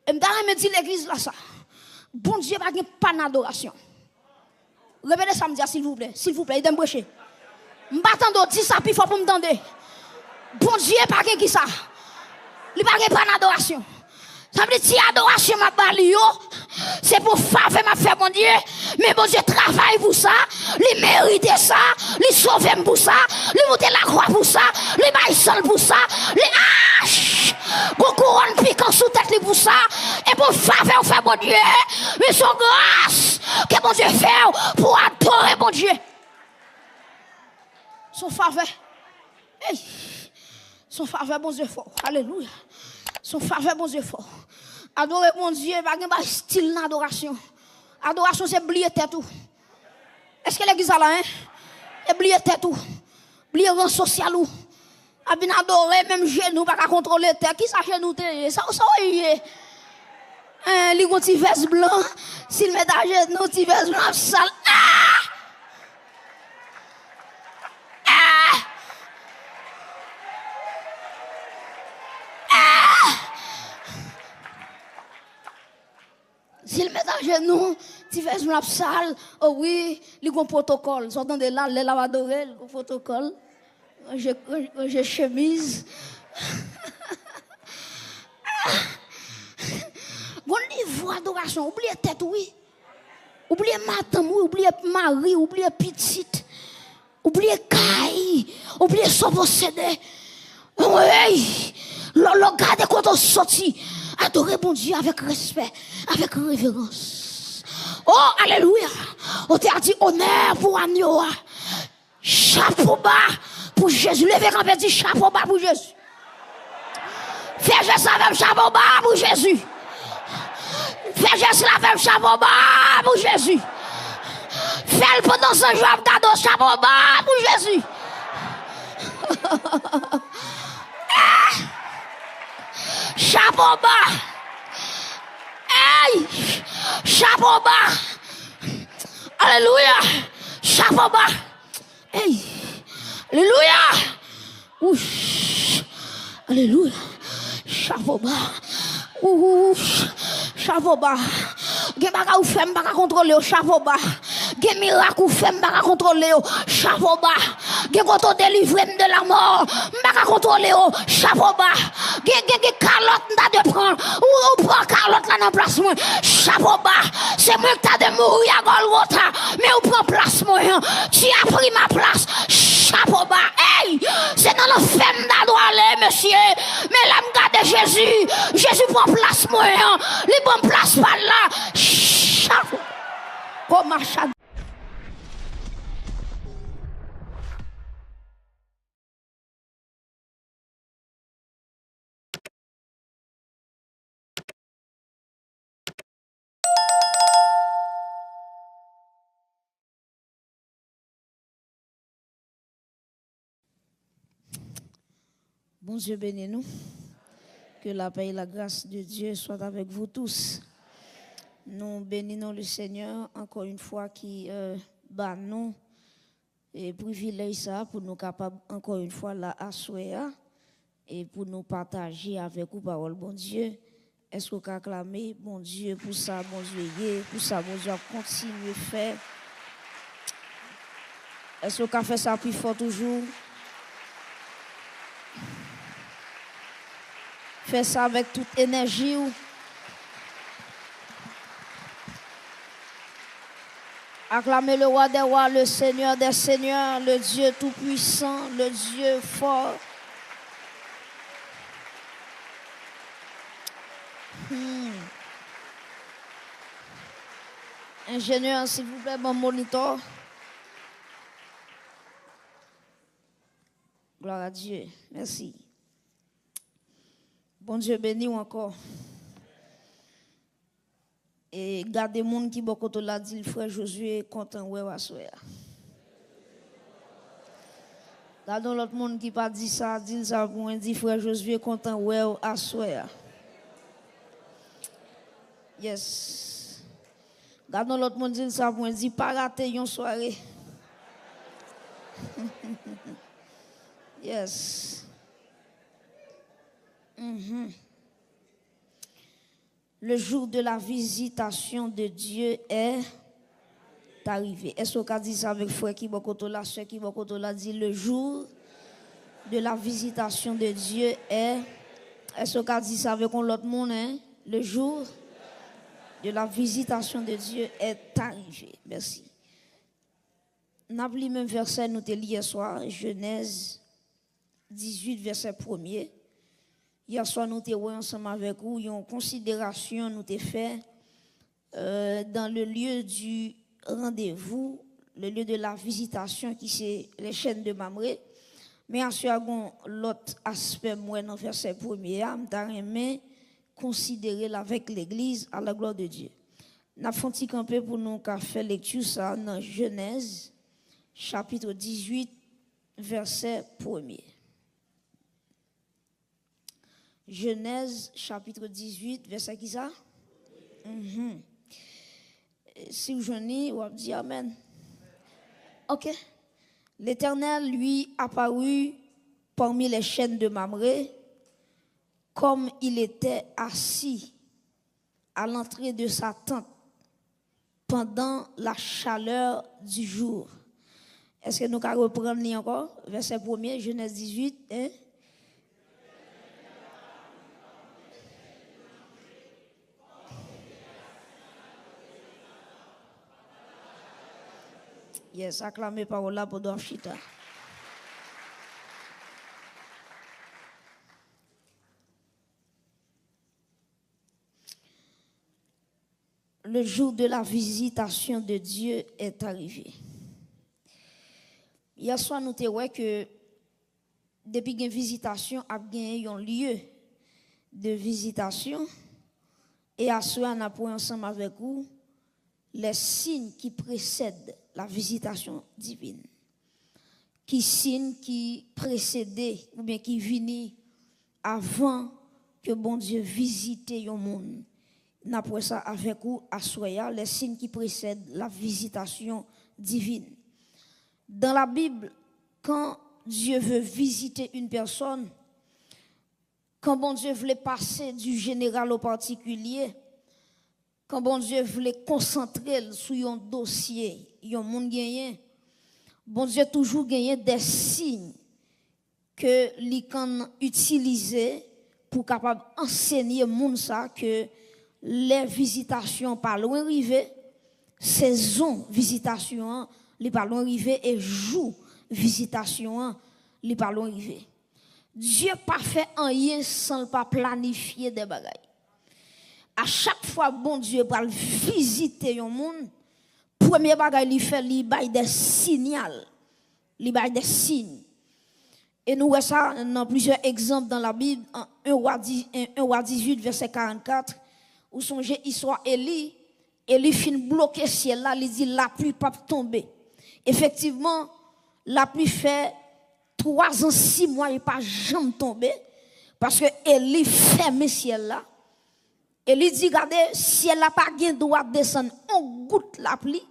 Et me dit l'église là ça. Bon Dieu, pas d'adoration. Répétez ça, me dire s'il vous plaît, aidez-moi brècher. M'attendons, dis ça, puis il faut pour me tendre. Bon Dieu, pas qui ça. Il n'y a pas d'adoration. Ça veut dire si adoration m'a bali, c'est pour faveur m'a fait mon Dieu. Mais mon Dieu travaille pour ça. Il mérite ça. Il sauve pour ça. Il monte la croix pour ça. Il baille seul pour ça. Il hache. Pour couronne piquant sous tête pour ça. Et pour faveur fait mon Dieu. Mais son grâce que mon Dieu fait pour adorer mon Dieu. Son faveur. Hey. Son faveur, bon Dieu fort. Alléluia. Son faveur, bon Dieu fort. Adorer mon Dieu, il n'y a pas de style d'adoration. Adoration, c'est oublier tête tout. Est-ce que l'église a là, hein? Oublier tête tout. Oublier rang social ou. A bien adorer, même genou, pas contrôler tête. Qui ça genou? Ça, oui. Les petits vestes blancs. S'il met à genoux, petits vestes blancs, sale. S'il met à genoux, tu fais une salle, oh oui, il y a un protocole. Sortant de là, les lavadores, il y a un protocole. J'ai chemise. Bon niveau d'adoration, oubliez tête, oui. Oubliez madame, oui, oubliez mari, oubliez petite. Oubliez caille, oubliez son possédé. Oui, le garde quand on sortit. Adorez bon Dieu avec respect, avec révérence. Oh, alléluia. On t'a dit honneur pour agneau. Chapeau bas pour Jésus. Levez quand on dit chapeau bas pour Jésus. Fais geste avec chapeau bas pour Jésus. Fais geste avec chapeau bas pour Jésus. Fais le pendant ce jour d'ado chapeau bas pour Jésus. Chapeau bas. Hey! Chapeau bas. Alléluia. Chapeau bas. Hey! Alléluia. Ouch. Alléluia. Chapeau bas. Ouch. Chapeau bas. Gen baka ou femme baka contrôler au chapeau bas. Gen miracle ou femme baka contrôler au chapeau bas. Gen koto délivrer de la mort baka contrôler au chapeau bas. Gen calotte n'a de prendre ou prend calotte là dans place moi. Chapeau bas. C'est moi qui t'a de mourir à Golgotha mais ou prend place moi. Tu as pris ma place. Chapeau bas. Hey! C'est dans le femme d'adorer monsieur. Mais là me garde Jésus. Jésus prend place moi. Les bonnes places par là. Chapeau. Comme un chat. Bon Dieu bénis nous. Que la paix et la grâce de Dieu soient avec vous tous. Nous bénissons le Seigneur encore une fois qui bat nous et privilège ça pour nous capables encore une fois la asseoir et pour nous partager avec vous parole bon Dieu. Est-ce qu'on peut acclamer bon Dieu pour ça, bon Dieu, pour ça, bon Dieu, continuer à faire. Est-ce qu'on peut faire ça plus fort toujours? Fais ça avec toute énergie. Acclamez le roi des rois, le Seigneur des seigneurs, le Dieu tout-puissant, le Dieu fort. Ingénieur, s'il vous plaît, mon moniteur. Gloire à Dieu. Merci. Bon Dieu béni encore. Et gardez les gens qui beaucoup de la dit, frère Josué, content ouais à soir. Gardons l'autre monde qui pas dit ça pour dit frère Josué, content ouais à soir. Yes. Gardons l'autre monde dit ça pour dire pas rater une soirée. Yes. Le jour de la visitation de Dieu est arrivé. Est-ce qu'on dit ça avec frère qui là, soeur qui là, dit le jour de la visitation de Dieu est. Est-ce qu'on dit ça avec l'autre monde, hein? Le jour de la visitation de Dieu est arrivé. Merci. N'a pas le même verset nous te hier soir, Genèse 18 verset 1er. Hier soir nous te ensemble avec vous, une considération nous te fait dans le lieu du rendez-vous, le lieu de la visitation qui c'est les chaînes de Mamré. Mais ensuite, l'autre aspect, moi, dans le verset 1er, je considérer avec l'Église à la gloire de Dieu. Nous avons fait un peu pour nous faire lecture ça dans Genèse, chapitre 18, verset 1er. Genèse, chapitre 18, verset qui ça? Si vous venez, vous dites Amen. Ok. L'Éternel lui apparut parmi les chaînes de Mamré, comme il était assis à l'entrée de sa tente pendant la chaleur du jour. Est-ce que nous allons reprendre encore? Verset 1er, Genèse 18. Hein? Yes, acclamez parole là pour Don Chita. Le jour de la visitation de Dieu est arrivé. Hier soir, nous avons vu que depuis une visitation a gagné un lieu de visitation. Et à ce moment, nous avons ensemble avec vous les signes qui précèdent la visitation divine. Qui signes qui précédaient ou bien qui venaient avant que bon Dieu visite le monde. Nous avons ça avec vous à Soya, les signes qui précèdent la visitation divine. Dans la Bible, quand Dieu veut visiter une personne, quand bon Dieu voulait passer du général au particulier, quand bon Dieu voulait concentrer sur un dossier, un monde gagné, bon Dieu toujours gagné des signes que l'icône utilisait pour capable enseigner monde ça que les visitations par loin arriver, saison visitation les par loin arriver et jour visitation les par loin arriver. Dieu pas fait rien sans pas planifier des bagailles. À chaque fois bon Dieu va visiter un monde, premier bagaille il fait il bail des signaux, il bail des signes. Et nous voyons ça dans plusieurs exemples dans la Bible, 1 roi 18 verset 44. Où songez histoire Élie fin bloqué ciel là, il dit la pluie pas tomber. Effectivement, la pluie fait 3 ans 6 mois il pas jamais tomber parce que Élie ferme ciel là. Élie dit regardez ciel là pas gain droit descendre on goutte la pluie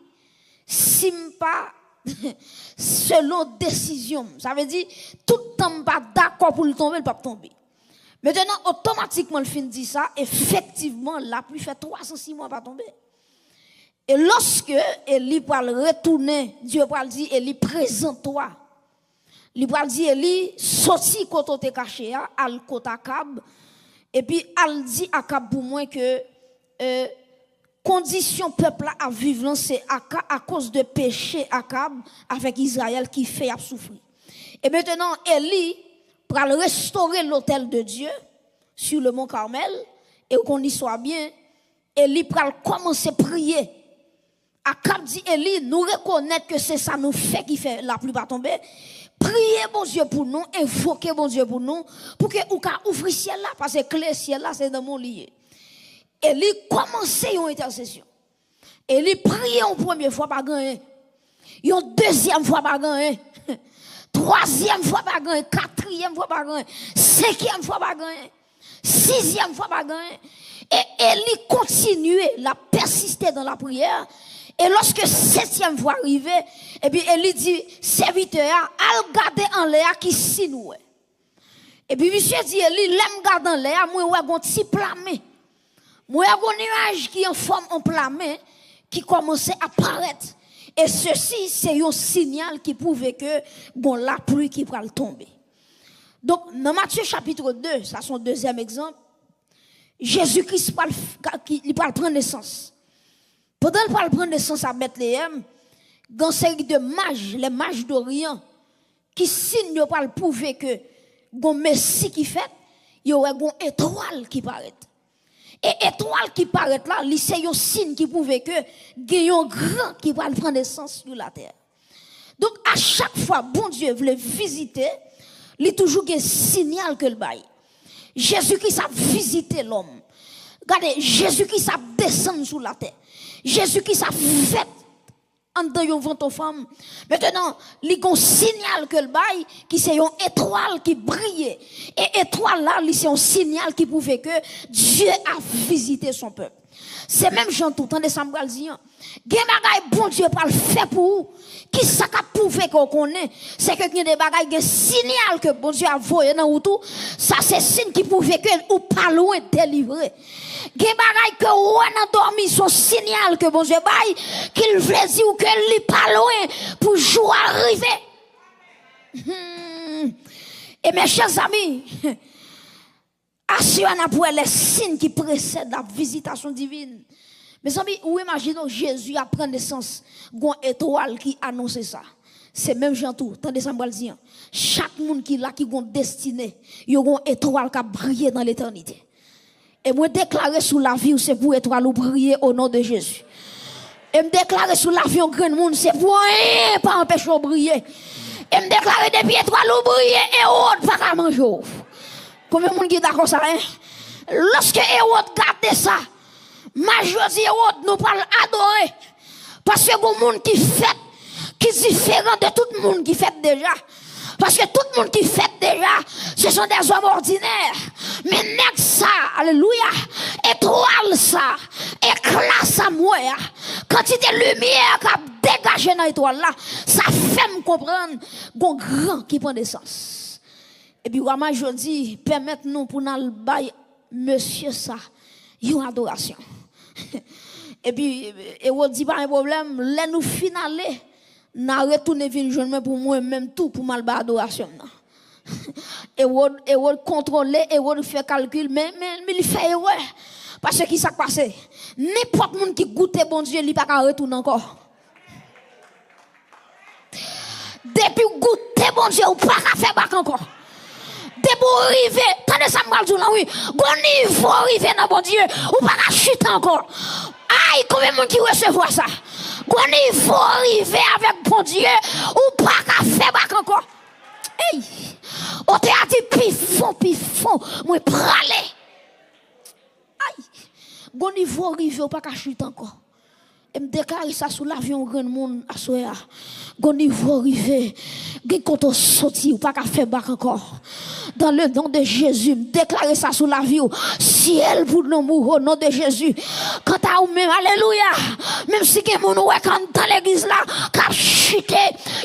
si pas selon décision. Ça veut dire tout le temps pas d'accord pour le tomber, il pas tomber. Maintenant, automatiquement, le fin dit ça, effectivement, la pluie fait 306 mois pas tomber. Et lorsque Élie va retourner, Dieu va dire, Élie, présente-toi. Il va dire, Élie, sorti quand tu es caché, al côté Akab, et puis al dit Akab pour moi que condition peuple à vivre, c'est à cause de péché Akab avec Israël qui fait souffrir. Et maintenant, Élie, pour restaurer l'autel de Dieu sur le mont Carmel, et qu'on y soit bien, Élie pour commencer à prier. Akab dit Élie, nous reconnaître que c'est ça nous fait qui fait la pluie pas tomber. Priez bon Dieu pour nous, invoquez bon Dieu pour nous, pour que ou ka ouvrir ciel là, parce que le ciel là c'est dans mon lié. Élie commençait une intercession. Élie priait une première fois pas gagner. Une deuxième fois pas gagner. Troisième fois pas gagner, quatrième fois pas gagner, cinquième fois pas gagner, sixième fois pas gagner. Et Élie continuait, la persister dans la prière. Et lorsque septième fois arrivé, et puis Élie dit, serviteur, al garder en l'air qui sinou. Et puis monsieur dit, Élie, l'aime garder en l'air, moi ouais gon ti plamé. Moi, il y a un nuage qui est en forme en plamé, qui commençait à apparaître. Et ceci, c'est un signal qui prouvait que bon, la pluie qui va tomber. Donc, dans Matthieu chapitre 2, ça c'est son deuxième exemple, Jésus-Christ il va prendre naissance. Pendant qu'il va prendre naissance à Bethléem, dans une série de mages, les mages d'Orient, qui signent pour prouver que bon Messie qui fait, il y aurait une étoile qui paraît. Et étoile qui paraît là, c'est un signe qui prouve que il y a un grand qui va prendre naissance sur la terre. Donc à chaque fois bon Dieu veut visiter, il y a toujours un signal que le bail. Jésus-Christ a visité l'homme. Regardez, Jésus-Christ a descendu sur la terre. Jésus-Christ a fait en dedans yon ventre femme. Maintenant, il y a un signal que le bail qui c'est une étoile qui brille. Et étoile là, c'est un signal qui prouve que Dieu a visité son peuple. C'est même Jean tout temps de Samuel dit. Gen bagay bon Dieu pas le faire pour vous. Qui ça qu'a prouvé qu'on connaît, c'est que y a des bagay gen signal que bon Dieu a voyé dans ou tout. Ça c'est signe qui prouve que ou pas loin délivré. Gen bagay que ou nan dormi son signal que bon Dieu bail qu'il veut dire ou que li pas loin pour jour arriver. Et mes chers amis, assurez-vous pour les signes qui précèdent la visitation divine. Mes amis, ou imaginez Jésus a pris naissance, une étoile qui annonce ça. C'est même Jean tout, tendez ça me dire. Chaque monde qui là qui a une destinée, il y a une étoile qui a brillé dans l'éternité. Et moi déclarer sous la vie, c'est pour étoile ou briller au nom de Jésus. Et me déclarer sous la vie, un grand monde, c'est pour rien pas empêcher de briller. Et me déclarer depuis étoile ou briller et autre pas manger. Combien de monde qui d'accord ça hein? Lorsque Hérode garde ça, majorité Hérode nous parle adorer parce que bon monde qui fait qui est différent de tout le monde qui fait déjà. Parce que tout le monde qui fait déjà, ce sont des hommes ordinaires. Mais nèg ça, alléluia, étoile ça, éclat ça moi, quantité de lumière qui a dégagé dans l'étoile là, ça fait me comprendre qu'on grand qui prend naissance. Et puis, Rama Jodi, permettez-nous pour nous bailler monsieur ça, une adoration. Et puis, on dit pas un problème, là nous finaler, n'a retourné vinn joindre pour moi même tout pour mal ba adoration. Et on contrôler et on fait calcul, mais il fait erreur. Parce que qui s'est passé? N'importe monde qui goûte bon Dieu, il pas qu'à retourner encore. Depuis goûter bon Dieu, ou pas qu'à faire bac encore. Pour arriver, tenez ça me dit là oui, bon niveau arriver dans bon Dieu, ou pas qu'à chuter encore. Aïe, combien de monde qui recevoir ça? Bon niveau arriver avec bon Dieu, ou pas qu'à faire bac encore. Hey, on t'a dit pifon, moi pralé. Aïe, bon niveau arriver, ou pas qu'à chuter encore. Et me déclare ça sous l'avion grand monde à soya. Bon niveau arrivé, quand on sorti ou pas qu'à faire bac encore. Dans le nom de Jésus, déclarer ça sous la vie. Ciel pour nous mourir au nom de Jésus. Quant à vous même, alléluia. Même si que mon ouais quand dans l'église là, qu'a chuté,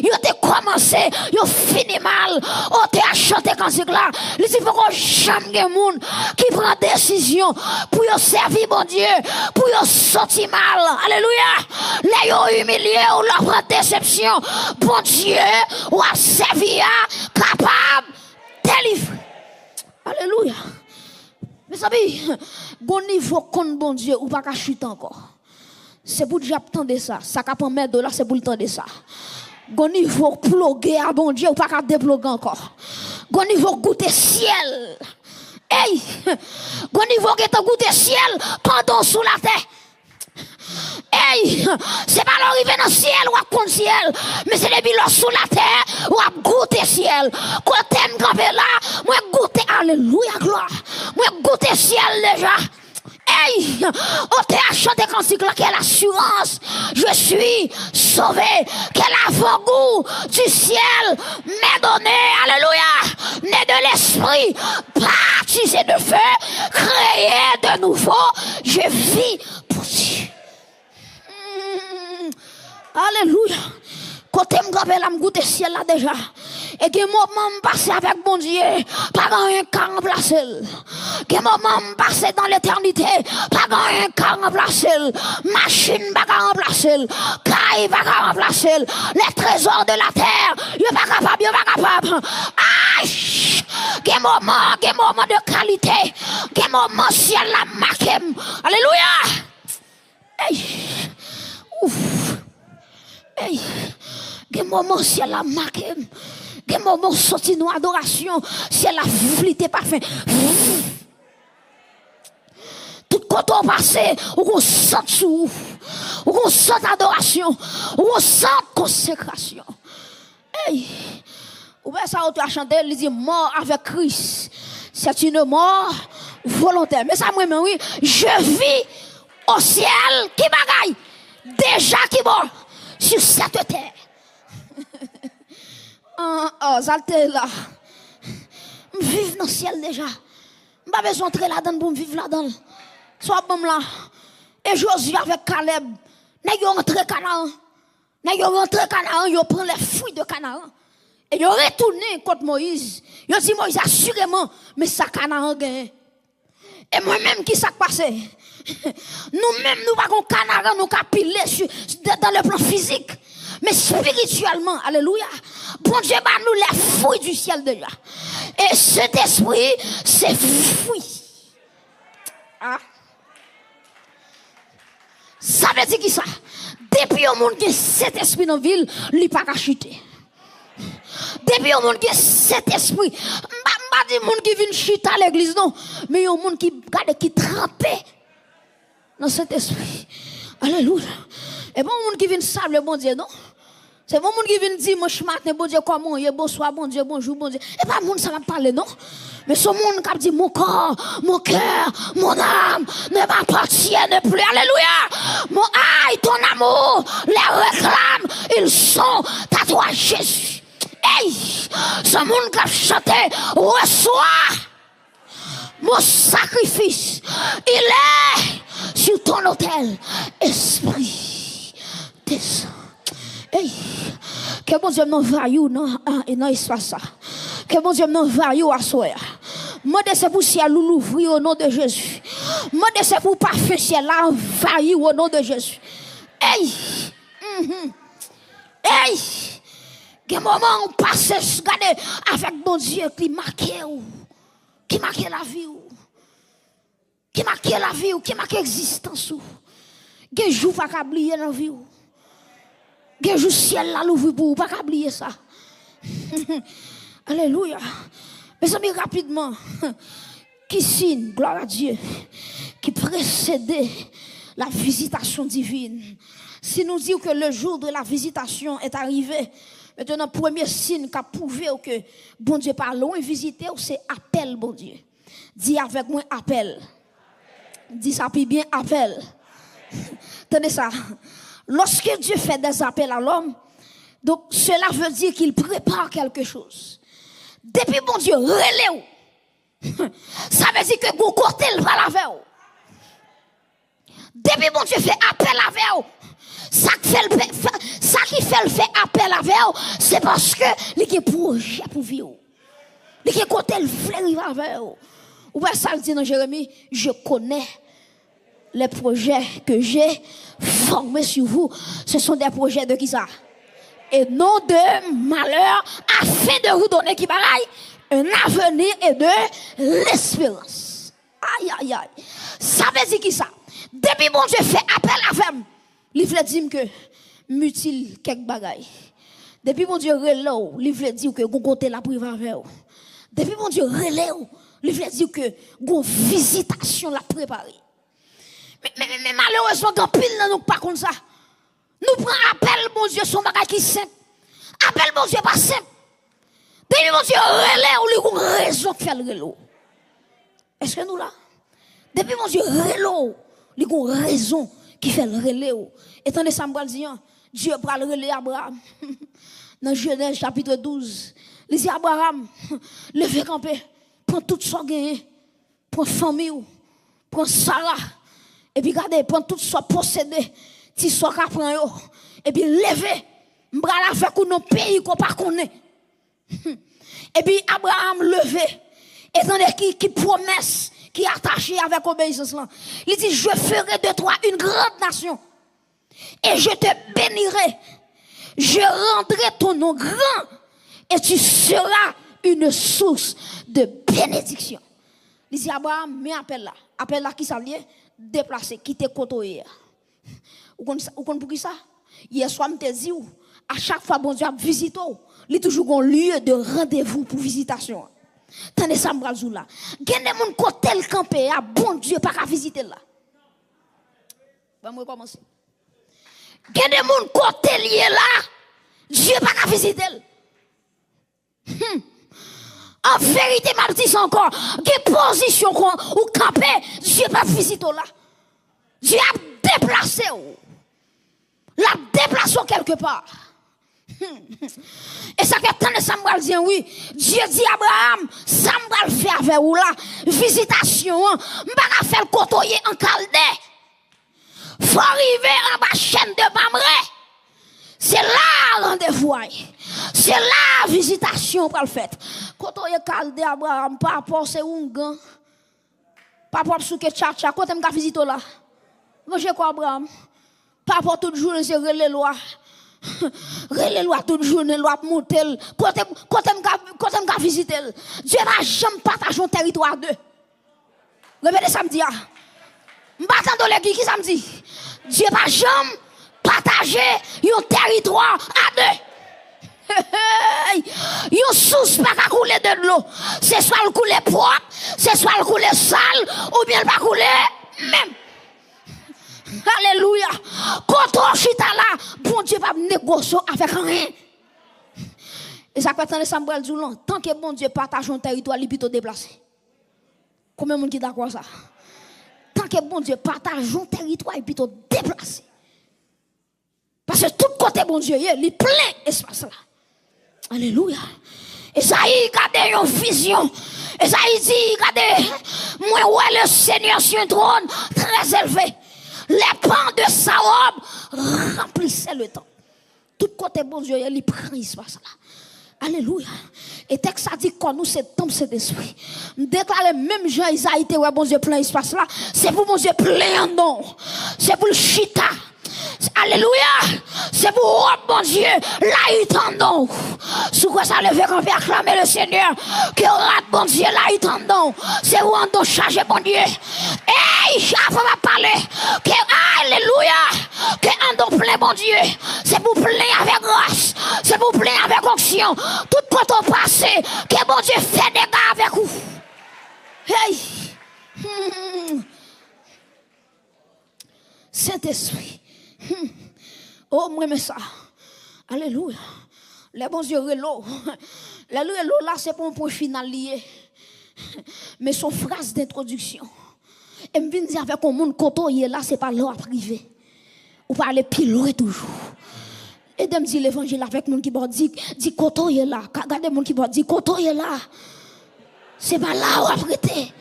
il a commencé, il a fini mal. On t'a chanté quand c'est là. Il dit faut qu'on jamais monde qui prend décision pour y servir bon Dieu, pour y sortir mal. Alléluia. Là yo humilié ou la prend déception. Bon Dieu, ou a servi capable délivrer. Alléluia. Mes amis, bon niveau contre bon Dieu ou pas qu'à chuter encore. C'est pour déjà attendre ça. Ça qu'a pas $1,000, c'est pour le temps de ça. Bon niveau ploguer à bon Dieu ou pas qu'à déploguer encore. Bon niveau goûter ciel. Hey, bon niveau qui est goûter ciel pendant sous la terre. Hey, c'est pas l'arrivée dans le ciel ou à contre ciel, mais c'est les bilans sous la terre ou à goûter ciel. Quand t'aimes camper là, moi goûter, alléluia, gloire. Moi goûter ciel déjà. Hey, on t'a chanté quand c'est quelle assurance. Je suis sauvé. Quel avant-goût du ciel m'est donné. Alléluia. Né de l'esprit, baptisé de feu, créé de nouveau. Je vis pour Dieu. Alléluia. Côté m'gapé la m'goûter ciel là déjà. Et que moment passé avec bon Dieu, pas un cas remplacé. Que moment passé dans l'éternité, pas un cas remplacé. Machine pas remplacé. Caille pas remplacé. Les trésors de la terre, il pas capable, il pas capable. Aïe! Que moment de qualité. Que moment ciel la marque. Alléluia! Hey! Ouf! Hey! Que moment ciel la marque. Que moment sorti nous adoration, ciel la flité parfait. Tout quand on passe, on sent sous, on sent adoration, on sent consécration. Hey! Ou bien ça, on a chanté, il dit mort avec Christ. C'est une mort volontaire. Mais ça, moi-même, oui, je vis au ciel qui bagaille, déjà qui mort sur cette terre. Oh, Zalté là. Je vis dans le ciel déjà. Je n'ai pas besoin d'entrer là-dedans pour me vivre là-dedans. Soit bon là. Et Josué avec Caleb. Ils ont rentré Canaan. Ils ont rentré Canaan. Ils ont pris les fruits de Canaan. Et ils ont retourné contre Moïse. Ils ont dit Moïse assurément, mais ça Canaan gagne. Et moi-même, qui s'est passé? Nous-mêmes, nous ne pouvons pas Canaan, nous capiler dans le plan physique. Mais spirituellement, alléluia, bon Dieu, bah nous les fruits du ciel déjà. Et cet esprit, c'est fruit. Ah. Ça veut dire qui ça? Depuis au monde qui cet esprit dans la ville, il n'est pas chuter. Depuis au monde qui cet esprit, pas des monde qui viennent chuter à l'église, non. Mais il y a un monde qui trempe dans cet esprit. Alléluia. Et bon, monde qui vient saluer bon Dieu, non? C'est bon monde qui vient dire dimanche matin, bon Dieu, comment est, bonsoir, bon Dieu, bonjour, bon Dieu. Et pas monde ça va parler, non? Mais ce monde qui dit mon corps, mon cœur, mon âme ne m'appartiennent plus. Alléluia. Mon aïe, ton amour, les réclament, ils sont à toi, Jésus. Hey, ce monde qui a chanté, reçois mon sacrifice. Il est sur ton autel, esprit descend. Hey, que bon Dieu m'envahit non espace ça. Que bon Dieu m'envahit à soi. Moi c'est pour ciel l'ouvrir au nom de Jésus. Moi c'est pour parfait ciel envahir au nom de Jésus. Hey, hey, que moment on passe regarder avec bon Dieu qui marque la vie ou qui marque la vie ou qui marque l'existence ou que jour pas oublier la vie ou que jour ciel là l'ouvre pour pas oublier ça. Alléluia. Mes amis rapidement qui signe gloire à Dieu qui précédait la visitation divine. Si nous disons que le jour de la visitation est arrivé, maintenant premier signe qui a prouvé que bon Dieu par loin visiter c'est appel bon Dieu. Dis avec moi appel. Dis ça puis bien appel. Tenez ça. Lorsque Dieu fait des appels à l'homme, donc cela veut dire qu'il prépare quelque chose. Depuis bon Dieu relève. Ça veut dire que vous côté le va la veille. Depuis bon Dieu fait appel à veille. Ça qui fait le fait appel à veille, c'est parce que il y a projet pour vivre. Il y a côté le fleuve à veille. Ou bien ça dit dans Jérémie, je connais les projets que j'ai formés sur vous. Ce sont des projets de qui ça? Et non de malheur, afin de vous donner qui bagaille un avenir et de l'espérance. Aïe, aïe, aïe. Ça veut dire qui ça? Depuis bon Dieu fait appel à femme, il veut dire que mutile quelques bagailles. Depuis bon Dieu relève, il veut dire que vous comptez la privée avec vous. Depuis bon Dieu relève, il veut dire que vous visitation la préparée. Mais malheureusement, quand pile nous pas comme ça. Nous prenons appel, mon Dieu, son bagage qui est simple. Appel, mon Dieu, pas simple. Depuis, mon Dieu, relais, ou lui, raison de faire le relais. Est-ce que nous là? Depuis, mon Dieu, relais, lui, raison qui fait le relais. Et tandis ça, me dit, Dieu prend le relais Abraham. Dans Genèse, chapitre 12, il dit, Abraham, levez camper, prends tout son gain, prends famille, prends Sarah, et puis regardez, prends tout son possédé. Si soit qu'à prendre et puis lever m'bral avec nos pays qu'on pas connaît Et puis Abraham levé, étant donné qui promesse, qui est attaché avec obéissance là. Il dit, je ferai de toi une grande nation. Et je te bénirai. Je rendrai ton nom grand. Et tu seras une source de bénédiction. Il dit, Abraham, mais appelle là. Appelle là qui s'allie, déplacer, quitter côté. Vous connaissez pour qui ça? Hier soir, je te dis, à chaque fois, bon Dieu a visité, il y a toujours un lieu de rendez-vous pour visitation. Tenez ça, m'brazou là. Il y a des gens qui ont tel campé, bon Dieu, pas qu'à visiter là. Bon, moi, commencer. Il y a des gens qui ont tel lieu là, Dieu pas qu'à visiter. En vérité, ma petite encore, des positions ou campé, Dieu pas visiter là. Dieu a déplacé. L'a déplacé quelque part. Et ça fait tant de Samuel dit oui. Dieu dit Abraham, Samuel fait avec vous là, visitation, m'pa faire côtoyer en Chaldée. Faut arriver en bas chaîne de Mamré. C'est là rendez-vous. C'est là visitation pour le fait. Côtoyer Chaldée Abraham, pas rapport c'est un gant. Pas rapport souke tcha côté m'ka visiter là. Moi j'ai quoi Abraham? Pas rapport toute journée c'est relais lois. Relais lois toute journée loi monter. Côté m'ka visiter. Dieu va jamais partager un territoire deux. Répétez samedi. M'attendons les qui samedi. Dieu va jamais partager un territoire à deux. Yon source pas qu'à couler de l'eau. C'est soit le couler propre, c'est soit le couler sale, ou bien pas couler même. Alléluia. Quand on chita là, bon Dieu va négocier avec rien. Et ça peut être Samuel Zoulan. Tant que bon Dieu partage un territoire, il est plutôt déplacé. Combien de monde qui d'accord ça? Tant que bon Dieu partage un territoire, il est plutôt déplacé. Parce que tout côté bon Dieu, il est plein espace là. Alléluia. Esaïe, regardez une vision. Esaïe dit, regardez, moi, ouais, le Seigneur sur un trône très élevé. Les pans de sa robe remplissaient le temps. Tout côté bon Dieu, il prend espace là. Alléluia. Et texte a dit qu'on nous c'est temps cet esprit. Me déclarer même Jean Isaïe ouais bon Dieu plein espace là, c'est pour bon Dieu plein non. C'est pour le chita. Alléluia. C'est pour oh, bon Dieu, là il t'entend. Sous quoi ça lever quand on fait acclamer le Seigneur. Que rate bon Dieu, là il t'entend. C'est où on doit charger bon Dieu. Hey, j'avais pas parler. Que alléluia. Que on doit plein bon Dieu. C'est pour plein avec grâce. C'est pour plein avec onction. Tout quand on passe, que bon Dieu fait des gars avec vous. Hey. Saint-Esprit. Oh, moi, mais ça. Alléluia. Les bons yeux relos. Les relos là, c'est pour un point final lié. Mais son phrase d'introduction. Et me vient dire avec un monde côtoyé là, c'est pas l'heure privé. Ou pas aller piloter toujours. Et de me dire l'évangile avec mon qui dit côtoyé là. Regardez mon qui dit côtoyé là. C'est pas là où apprêter.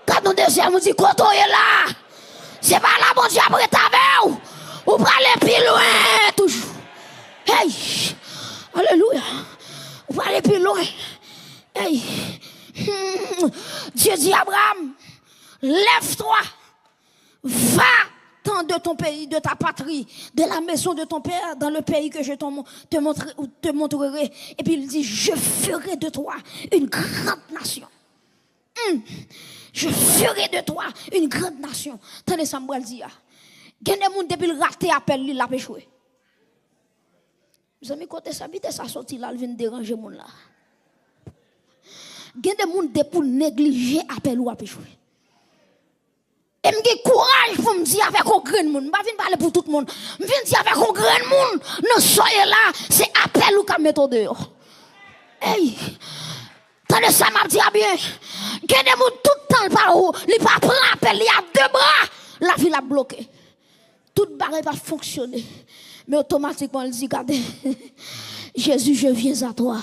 Quand on deuxième on dit côtoyé là. C'est pas là mon Dieu apprêter avec vous. Ou pas aller plus loin toujours. Hey. Alléluia. Ou pas aller plus loin. Hey. Dieu dit Abraham, lève-toi, va de ton pays, de ta patrie, de la maison de ton père, dans le pays que je te montrerai. Et puis il dit, je ferai de toi une grande nation. Je ferai de toi une grande nation. Tenez Samuel dit, il y a des gens depuis le raté appel, il a échoué. Mes amis, côté ça, vite ça sorti là, il vient déranger mon là. Il y a des gens depuis négliger appel ou échoué. Et j'ai courage pour me dire avec un grand monde. Je ne viens pas parler pour tout le monde. Je viens dire avec un grand monde. Non, soyez là, c'est appel ou qu'à mettre dehors. Hey, tenez ça, m'a dit bien. Il y a des gens tout le temps par où, il ne pas prendre appel, il y a deux bras. La ville a bloqué. Toute barre va fonctionner. Mais automatiquement, il dit, regardez, Jésus, je viens à toi.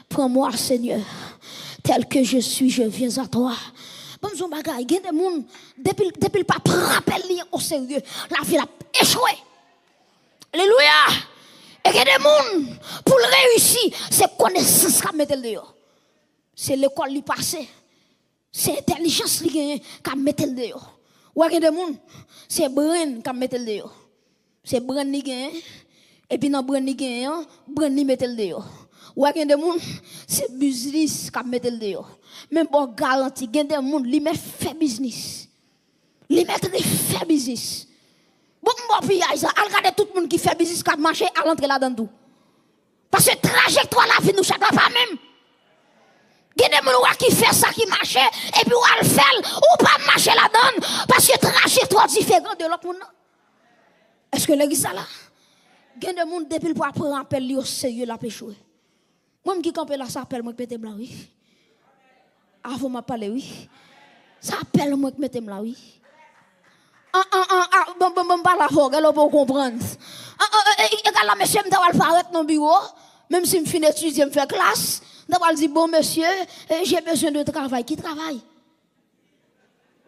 Prends-moi, Seigneur. Tel que je suis, je viens à toi. Bon, il y a des gens, depuis le pape rappel au sérieux, la vie a échoué. Alléluia. Et que des gens, pour réussir, c'est connaissance qui met le dehors. C'est l'école qui passe. C'est l'intelligence qui met le dehors. Ou que des gens, c'est brain qui met le dehors. C'est brain qui gagne. Et puis dans brain qui gagne, brain qui met le dehors. Ou que des gens, c'est business qui met le dehors. Même pour garantir, il y a des gens qui fait business. Ils mettent fait business. Bon, puis ça, regardez tout le monde qui fait business, qui marche à l'entrée là-dedans. Parce que trajectoire la vie nous chaque pas même. Il y a des gens qui fait ça, qui marche, et puis ou le fait, ou pas marcher là-dedans, parce que trajectoire différente de l'autre monde. Est-ce que l'église ça là? Il y a des gens depuis le pour prendre appel au sérieux la péché. Moi qui campe là, ça appelle moi pété blanc oui. Avant m'a parlé oui. Ça appelle moi pété blanc oui. Bon, pas la vogue, elle peut comprendre. Là, monsieur, je vais paraître dans le bureau, même si je finis d'étudier, je fais classe, je vais dire, bon, monsieur, j'ai besoin de travail. Qui travaille?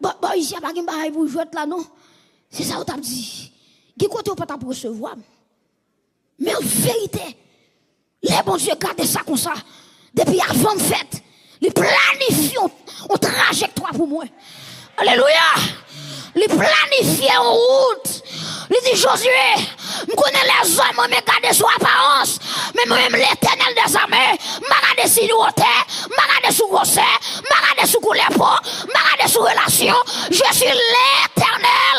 Bon, ici, il n'y a pas de travail pour jouer là, non? C'est ça que tu as dit. Qui côté pas pour recevoir? Mais en vérité, les bons dieux gardent ça comme ça. Depuis avant de fête, ils planifient une trajectoire pour moi. Alléluia! Ils planifient en route. Ils disent Josué, je connais les hommes, mais garde sur apparence. Mais moi-même l'éternel des armées, je regarde sur l'autre, je regarde sur grosseur, je regarde sur couleur, je regarde sur relation. Je suis l'éternel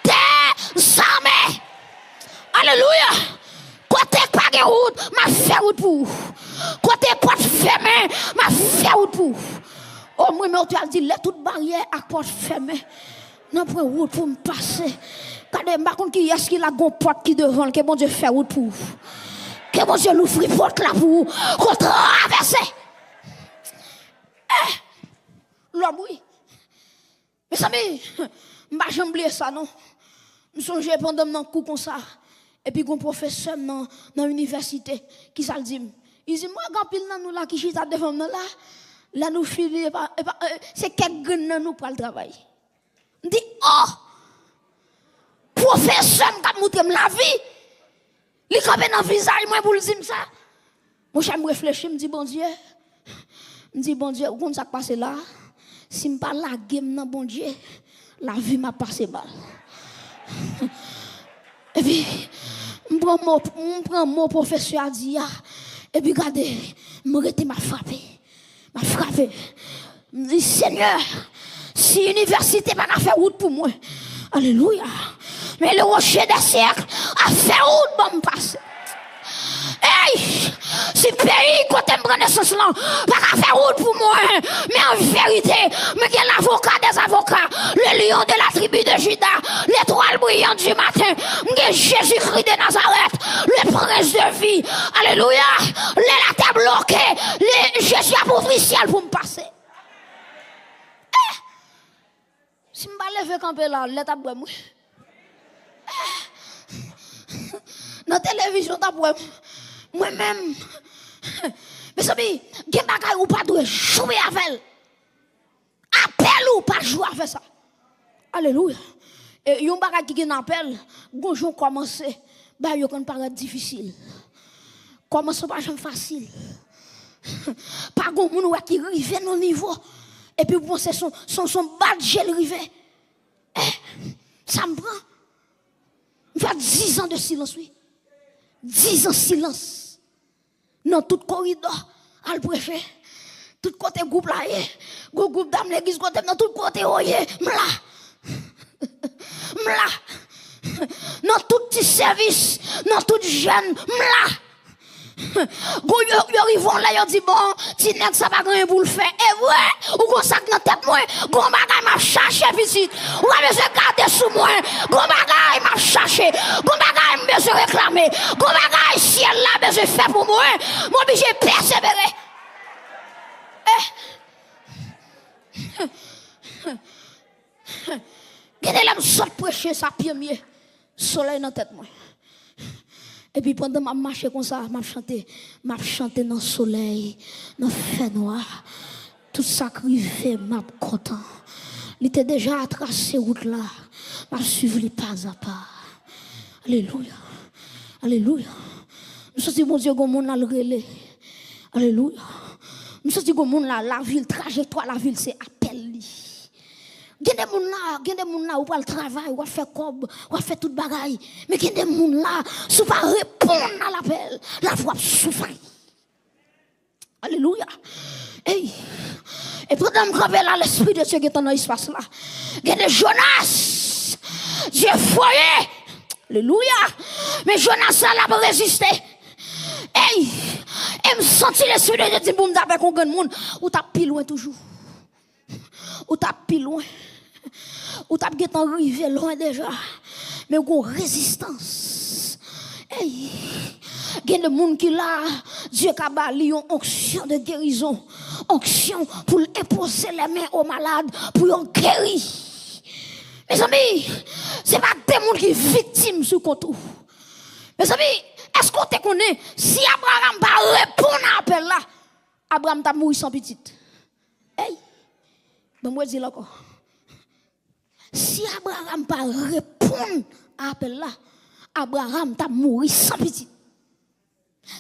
des armées. Alléluia. Côté pas de route, ma fait route pour. Côté porte fermée, ma fait route pour. Oh, moi, tu as dit, les toutes barrières à porte fermée. Non, pour route pour me passer. Regardez, par contre, qui est-ce qu'il a une porte qui devant, que bon Dieu fait route pour. Que bon Dieu l'ouvre porte là pour qu'on traverse. L'homme, oui. Mes amis, je ne vais pas oublier ça, non. Je songe pendant un coup comme ça. Et puis, un professeur dans l'université qui ça dit. Il dit, moi, quand pile nous là, qui chita devant nous là nous filons, c'est quelques grains nous pour le travail. Je dis, oh, professeur qui a montré la vie, il a dans le visage, moi, pour le dire ça. Moi, je me réfléchis, je me dis, bon Dieu, où ça passe là? Si je ne parle pas la game, non, bon Dieu, la vie m'a passé mal. Et puis, je prends mon professeur à dire, et puis, regardez, je m'a frappé. Je dis, Seigneur, si l'université n'a pas fait route pour moi, alléluia. Mais le rocher des siècles a fait route pour me passer. Hey, si le pays, quand tu me prends naissance là, pas faire route pour moi, mais en vérité, mais qu'il y a l'avocat des avocats, le lion de la tribu de Juda, l'étoile brillante du matin, Jésus-Christ de Nazareth, le prince de vie, alléluia, la terre bloquée, Jésus a ouvert le ciel pour me passer. Si je me lève camper là, l'état pour moi. Dans la télévision, moi-même. Mais ça veut dire, il y a des bagages ou pas de jouer avec elle. Appel ou pas jouer avec ça. Alléluia. Et il y a des bagages qui appellent, bonjour, commencer. Ben, il y a des bagages difficiles. Commencer pas facile. Pas de monde qui arrive au niveau. Et puis, vous pensez son badge arrivé. Ça me prend. Il fait 10 ans de silence, oui. 10 ans de silence. Dans tout corridor, à le prêcher. Tout côté groupe là, groupe d'âme l'église, côté dans tout côté, m'la. Dans tout petit service, dans tout jeune, m'la. Ils arrivent là, ils disent bon, si n'est ça pas grand pour le faire. Et ouais, ou qu'on sac dans la tête, moi, gros bagay m'a cherché visite. Ou à besoin garder sous moi, gros bagay m'a cherché, gros bagay m'a besoin réclamer, gros bagay ciel là besoin faire pour moi, moi obligé persévérer. Regardez là, je saute prêcher ça pied mieux, soleil dans la tête, moi. Et puis pendant que je marchais comme ça, je chantais dans le soleil, dans le feu noir. Tout ça crivé, je suis content. Il était déjà tracé route là. Je suivi pas à pas. Alléluia. Alléluia. Nous sommes mon Dieu, mon a le relais. Alléluia. Nous sommes mon la ville, trajectoire, la ville, c'est appel. Il y a des gens là, ou pas le travail, ou faire cob, ou faire toute bagaille. Mais il y a des gens là, si pas répondre à l'appel, la voix souffre. Alléluia. Hey. Et pendant que je là, l'Esprit de Dieu qui est dans l'espace là, il y a des Jonas. Dieu foyer. Alléluia. Mais Jonas là pour résister. Hey. Et me sentir l'Esprit de Dieu dit, boum, avec un grand monde, ou t'as plus loin toujours. Ou t'as plus loin. Ou t'as bien arrivé loin déjà. Mais une résistance. Hey. Il y a des gens qui là, Dieu a bali une onction de guérison. Onction pour imposer les mains aux malades, pour les guérir. Mes amis, ce n'est pas des gens qui sont victimes sur le compte. Mes amis, est-ce qu'on te connaît? Si Abraham va répondre à l'appel là, Abraham t'a mouru sans petite. Hey, ben moi je dis encore. Si Abraham va répondre à l'appel là, Abraham t'a mouru sans petite.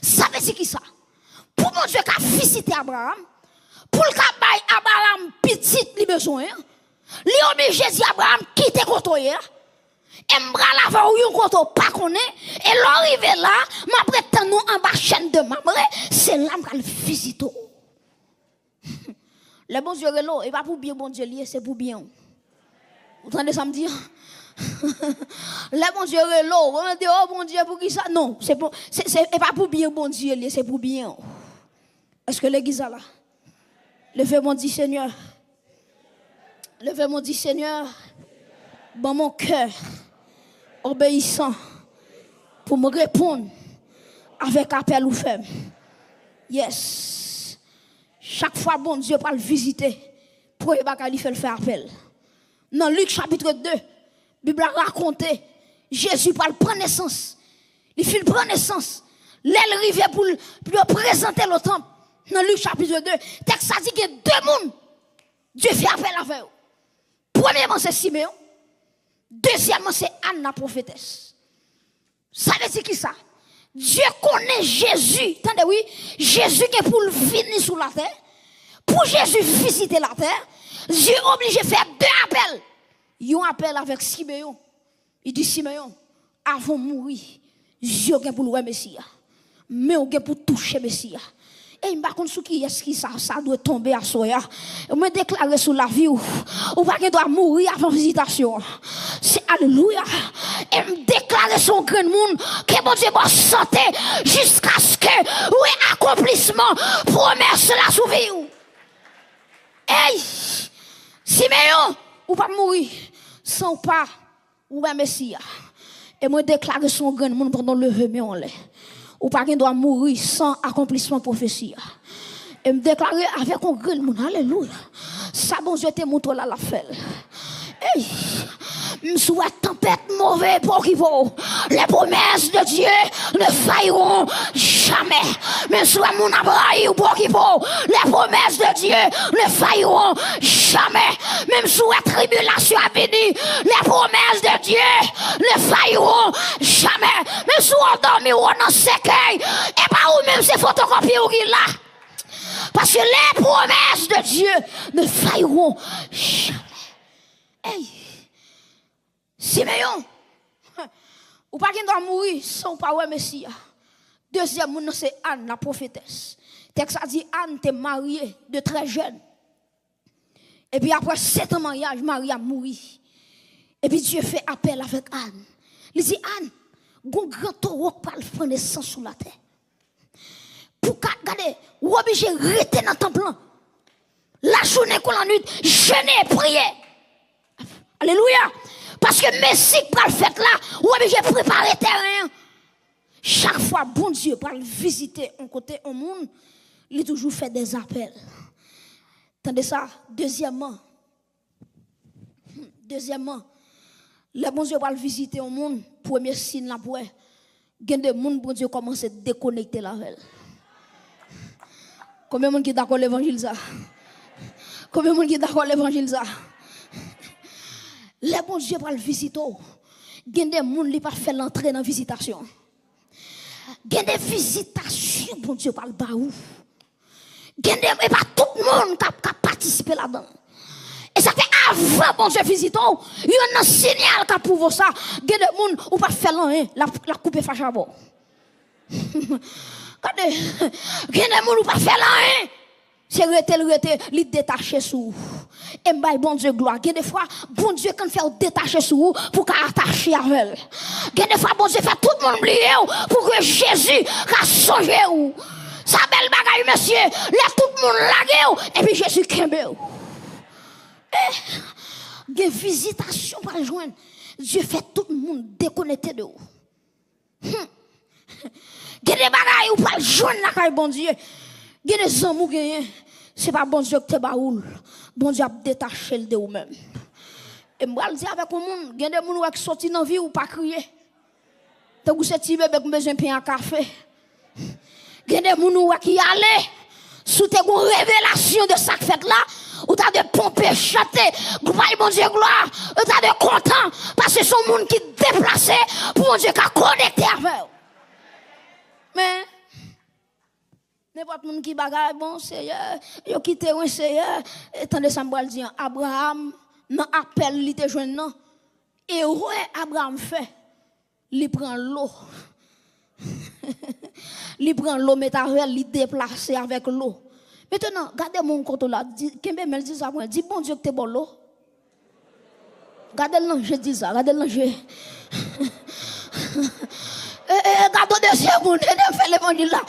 Ça veut dire qui ça? Pour mon Dieu qui a visité Abraham, pour le cas Abraham petite li besoin, li obligé dit Abraham quitte koto hier. Et m'bra la va ou yon koto pas connaît et l'arrivé là, m'a prétend nous en bas chaîne de mamre, c'est là m'ka le visite. Le bon Dieu relo, et pas pour bien bon Dieu lié, c'est pour bien. Vous entendez ça me dire? Le bon Dieu relo, on dit oh bon Dieu pour qui ça? Non, c'est pas pour bien bon Dieu lié, c'est pour bien. Est-ce que l'église là? Levez-moi dit Seigneur. Levez-moi dit Seigneur. Dans mon cœur obéissant pour me répondre avec appel ou femme. Yes. Chaque fois bon Dieu va le visiter pour il fait le faire appel. Dans Luc chapitre 2, la Bible a raconté Jésus va prendre naissance. Il fait prendre naissance. L'aile rivière pour présenter le temple. Dans Luc chapitre 2, texte a dit qu'il y a deux mondes. Dieu fait appel avec eux. Premièrement, c'est Siméon. Deuxièmement, c'est Anne la prophétesse. Ça veut dire qui ça? Dieu connaît Jésus. Attendez, oui. Jésus qui est pour venir sur la terre. Pour Jésus visiter la terre, Dieu est obligé de faire deux appels. Il y a un appel avec Siméon. Il dit Siméon, avant de mourir, Dieu est pour le Messie. Mais on est pour toucher Messie. Et il ne sait qui est-ce qui ça doit tomber à soya. Je me déclare sur la vie ou pas qu'il doit mourir avant visitation. C'est alléluia. Et me déclare sur grand monde que mon Dieu va santé jusqu'à ce que oui accomplissement promesse la sous vie. Hey, Siméon, ou pas mourir sans pas ou un Messie. Et me déclare sur grand monde pendant le lever en l'air. Ou pas qu'il doit mourir sans accomplissement prophétie. Et me déclarer avec un grand monde. Alléluia. Ça, bon Dieu, te montre là la fait. Hey, me souhaite tempête mauvaise pour qui vaut. Les promesses de Dieu ne failleront jamais. Même soit mon Abraham pour qui vaut. Les promesses de Dieu ne failleront jamais. Même soit tribulation à venir. Les promesses de Dieu ne failleront jamais. Même soit endormi ou en séquelle. Et pas ou même c'est photocopie ou qui là. Parce que les promesses de Dieu ne failleront jamais. Hey, Siméon, ou pas qu'il doit mourir sans pas ouais Messie. Deuxième monde c'est Anne la prophétesse. Texte a dit Anne t'est mariée de très jeune. Et puis après 7 ans de mariage, Marie a mouru. Et puis Dieu fait appel avec Anne. Il dit Anne, un grand taureau parle prendre naissance sur la terre. Pour regarder, ou obligé de rester dans le temple. La journée qu'on la nuit, jeûner et prier. Alléluia. Parce que Messie pour le fait là, ou obligé de préparer terrain. Chaque fois, bon Dieu, pour le visiter un côté au monde, il toujours fait des appels. Tendez ça. Deuxièmement, le bon Dieu pour le visiter au monde, premier signe là pour il y a des gens bon Dieu commence à déconnecter la veille. Combien de gens qui d'accord l'évangile ça? Combien de gens qui d'accord l'évangile ça? Le bon Dieu pour le visiter, il y a des gens qui ne pas fait l'entrée dans la visitation. Il y a des visitations, bon Dieu, par le baou. Et pas tout le monde qui a participé là-dedans. Et ça fait avant, bon Dieu, visitant, il y a un signal qui prouve ça. Il y a des gens qui ne pas faire rien, la coupe fâche à bord. Regardez, il y a des gens qui ne pas faire rien. C'est rete, li détaché sous. Et m'bay bon Dieu gloire. Il y a des fois, bon Dieu, quand fait détacher sous pour qu'à attacher avec elle. Il y a des fois, bon Dieu, fait tout le monde oublier pour que Jésus a songé ou. Sa belle bagaille, monsieur, laisse tout le monde laguer et puis Jésus kembe. Il y a une visitation pour le joindre. Dieu fait tout le monde déconnecté de vous. Il y a des bagailles où pas le joindre la bon Dieu. Il y a des hommes qui c'est pas bon Dieu que te baoul. Bon Dieu a détaché de vous-même. Et moi, je dis avec le monde, il y a des gens qui sortent dans la vie ou pas crier. Donc, vous êtes bébé qui besoin de pain à café. Il y a des gens qui allaient sous tes révélations de ça fait là. Ou t'as de pomper, chanter, gloire, mon Dieu, gloire. Ou t'as de content parce que c'est son monde qui déplacé pour mon Dieu qui a connecté avec vous. Mais, n'importe monde qui bagaille, bon, Seigneur, yo quitté un Seigneur, attendez ça me dire, Abraham, non appel, il te joint non. Et ouais, Abraham fait, il prend l'eau. Il prend l'eau, met avec, il déplace avec l'eau. Maintenant, regardez mon compte là, Kembe me dit ça, dis bon Dieu que t'es bon l'eau. Regardez l'ange, dis ça, regardez l'ange. Regardez le deuxième monde, fait l'évangile là.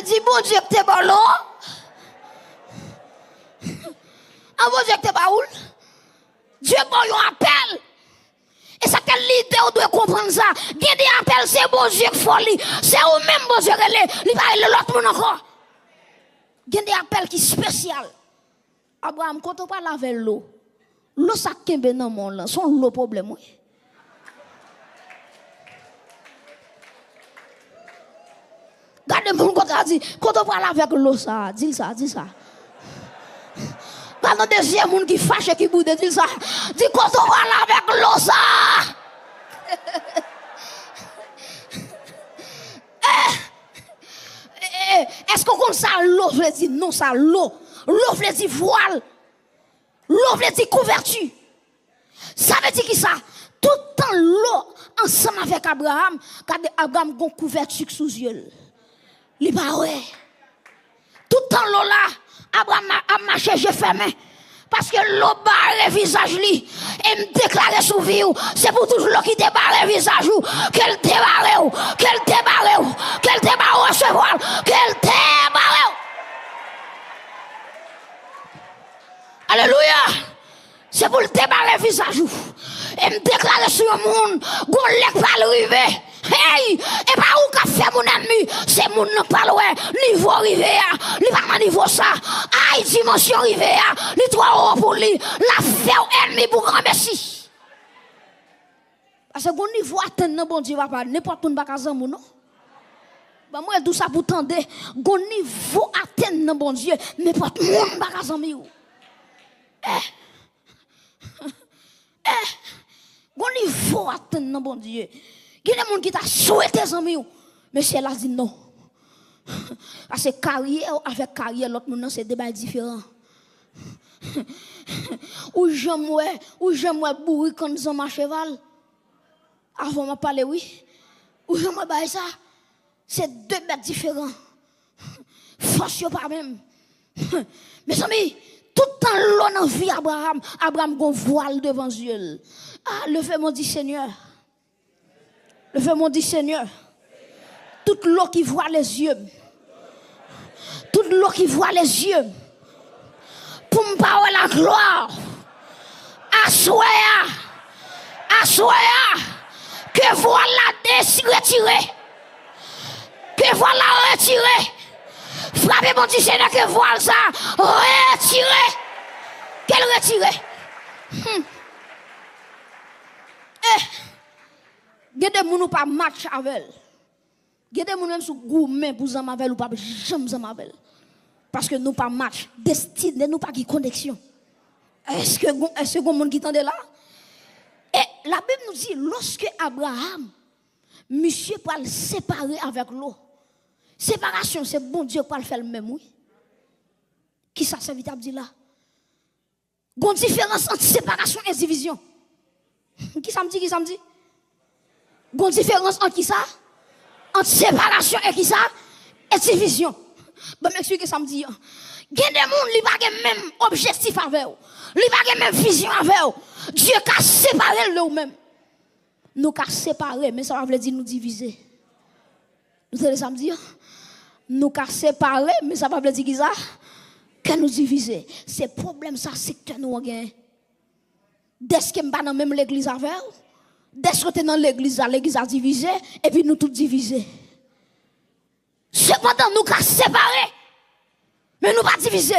Dis bon Dieu que t'es bon l'eau. Ah bon Dieu que t'es bon où? Dieu bon yon appel. Et ça quelle idée on doit comprendre ça. Il y a des appels, c'est bon Dieu qui folie. C'est au même bon Dieu qui il va l'autre monde encore. Il y a des appels qui sont spéciaux. Abraham, quand on parle avec l'eau, l'eau ça kembe dans mon là, son l'eau problème. Oui. Regardez mon côté dit, quand on parle avec l'eau ça, dis ça. Quand on deuxième monde qui fâche qui boude, dis ça. Dis quand on parle avec l'eau ça. Est-ce qu'on compte ça l'eau veut dire non ça l'eau veut dire voile, l'eau veut dire couverture. Ça veut dire qui ça? Tout le temps l'eau ensemble avec Abraham, quand Abraham a une couverture sous yeux. Il pas ouais. Tout le temps l'eau là, Abraham a marché j'ai fermé. Parce que l'eau barre le visage li et me déclarer sous vie c'est pour toujours l'eau qui débarre le visage ou qu'elle débarre recevoir qu'elle débarre. Alléluia. C'est pour le débarrer le visage et me déclarer sur le monde qu'on n'est pas arrivé. Hey, et pas où qu'a fait mon ennemi, c'est mon non pas loin, niveau arrivé, il va niveau ça, aïe dimension arrivé, il trop haut pour lui, la faire ennemi pour grand merci. Parce que bon niveau atteindre bon Dieu va pas n'importe où pas casam non. Bah moi tout ça pour tendre, bon niveau atteindre bon Dieu, n'importe où pas casam yo. Bon niveau atteindre bon Dieu. Il y a des gens qui t'a souhaité des amis, mais c'est là dit non. Parce que carrière avec carrière, l'autre monde c'est des débat différent. Ou j'aime bourri quand nous sommes à cheval. Avant de parler, oui. Ou j'aime bailler ça. C'est deux bêtes différents. Force pas même. Mes amis, tout le temps l'on a vu Abraham gon voile devant Dieu. Ah, levez-moi dit Seigneur. Levez-moi dit Seigneur. Toute l'eau qui voit les yeux. Toute l'eau qui voit les yeux. Pour me parler la gloire. Assoya. Que voilà retiré. Que voilà retiré. Frappez mon dit Seigneur que voilà ça. Retiré. Quel retiré? Il y a des gens qui pas match avec elle. Il y a des gens qui sont gourmets pour zam avec ou pas jamais zam avec. Parce que nous pas match, destiné nous pas qui connexion. Est-ce que des gens qui tendent là? Et la Bible nous dit lorsque Abraham monsieur pour le séparer avec l'eau. Séparation, c'est bon Dieu pour le faire le même, oui. Qui ça, ça veut dire là? Il y a une différence entre séparation et division. Qui ça me dit? Il y a une différence entre qui ça? Entre séparation et qui ça? Et division. Bon, m'explique ça me dit. Il y a des gens qui n'ont pas le même objectif avec eux. Ils n'ont pas la même vision avec eux. Dieu a séparé eux-mêmes. Nous avons séparé, mais ça veut dire nous diviser. Vous allez ça me dire? Nous avons séparé, mais ça veut dire ça? Que nous diviser. C'est le problème, ça, c'est que nous avons. Dès que nous sommes dans même l'église avec eux, dès que nous sommes dans l'église a divisé, et puis nous tous divisés. Cependant, nous avons séparé, mais nous pas divisé.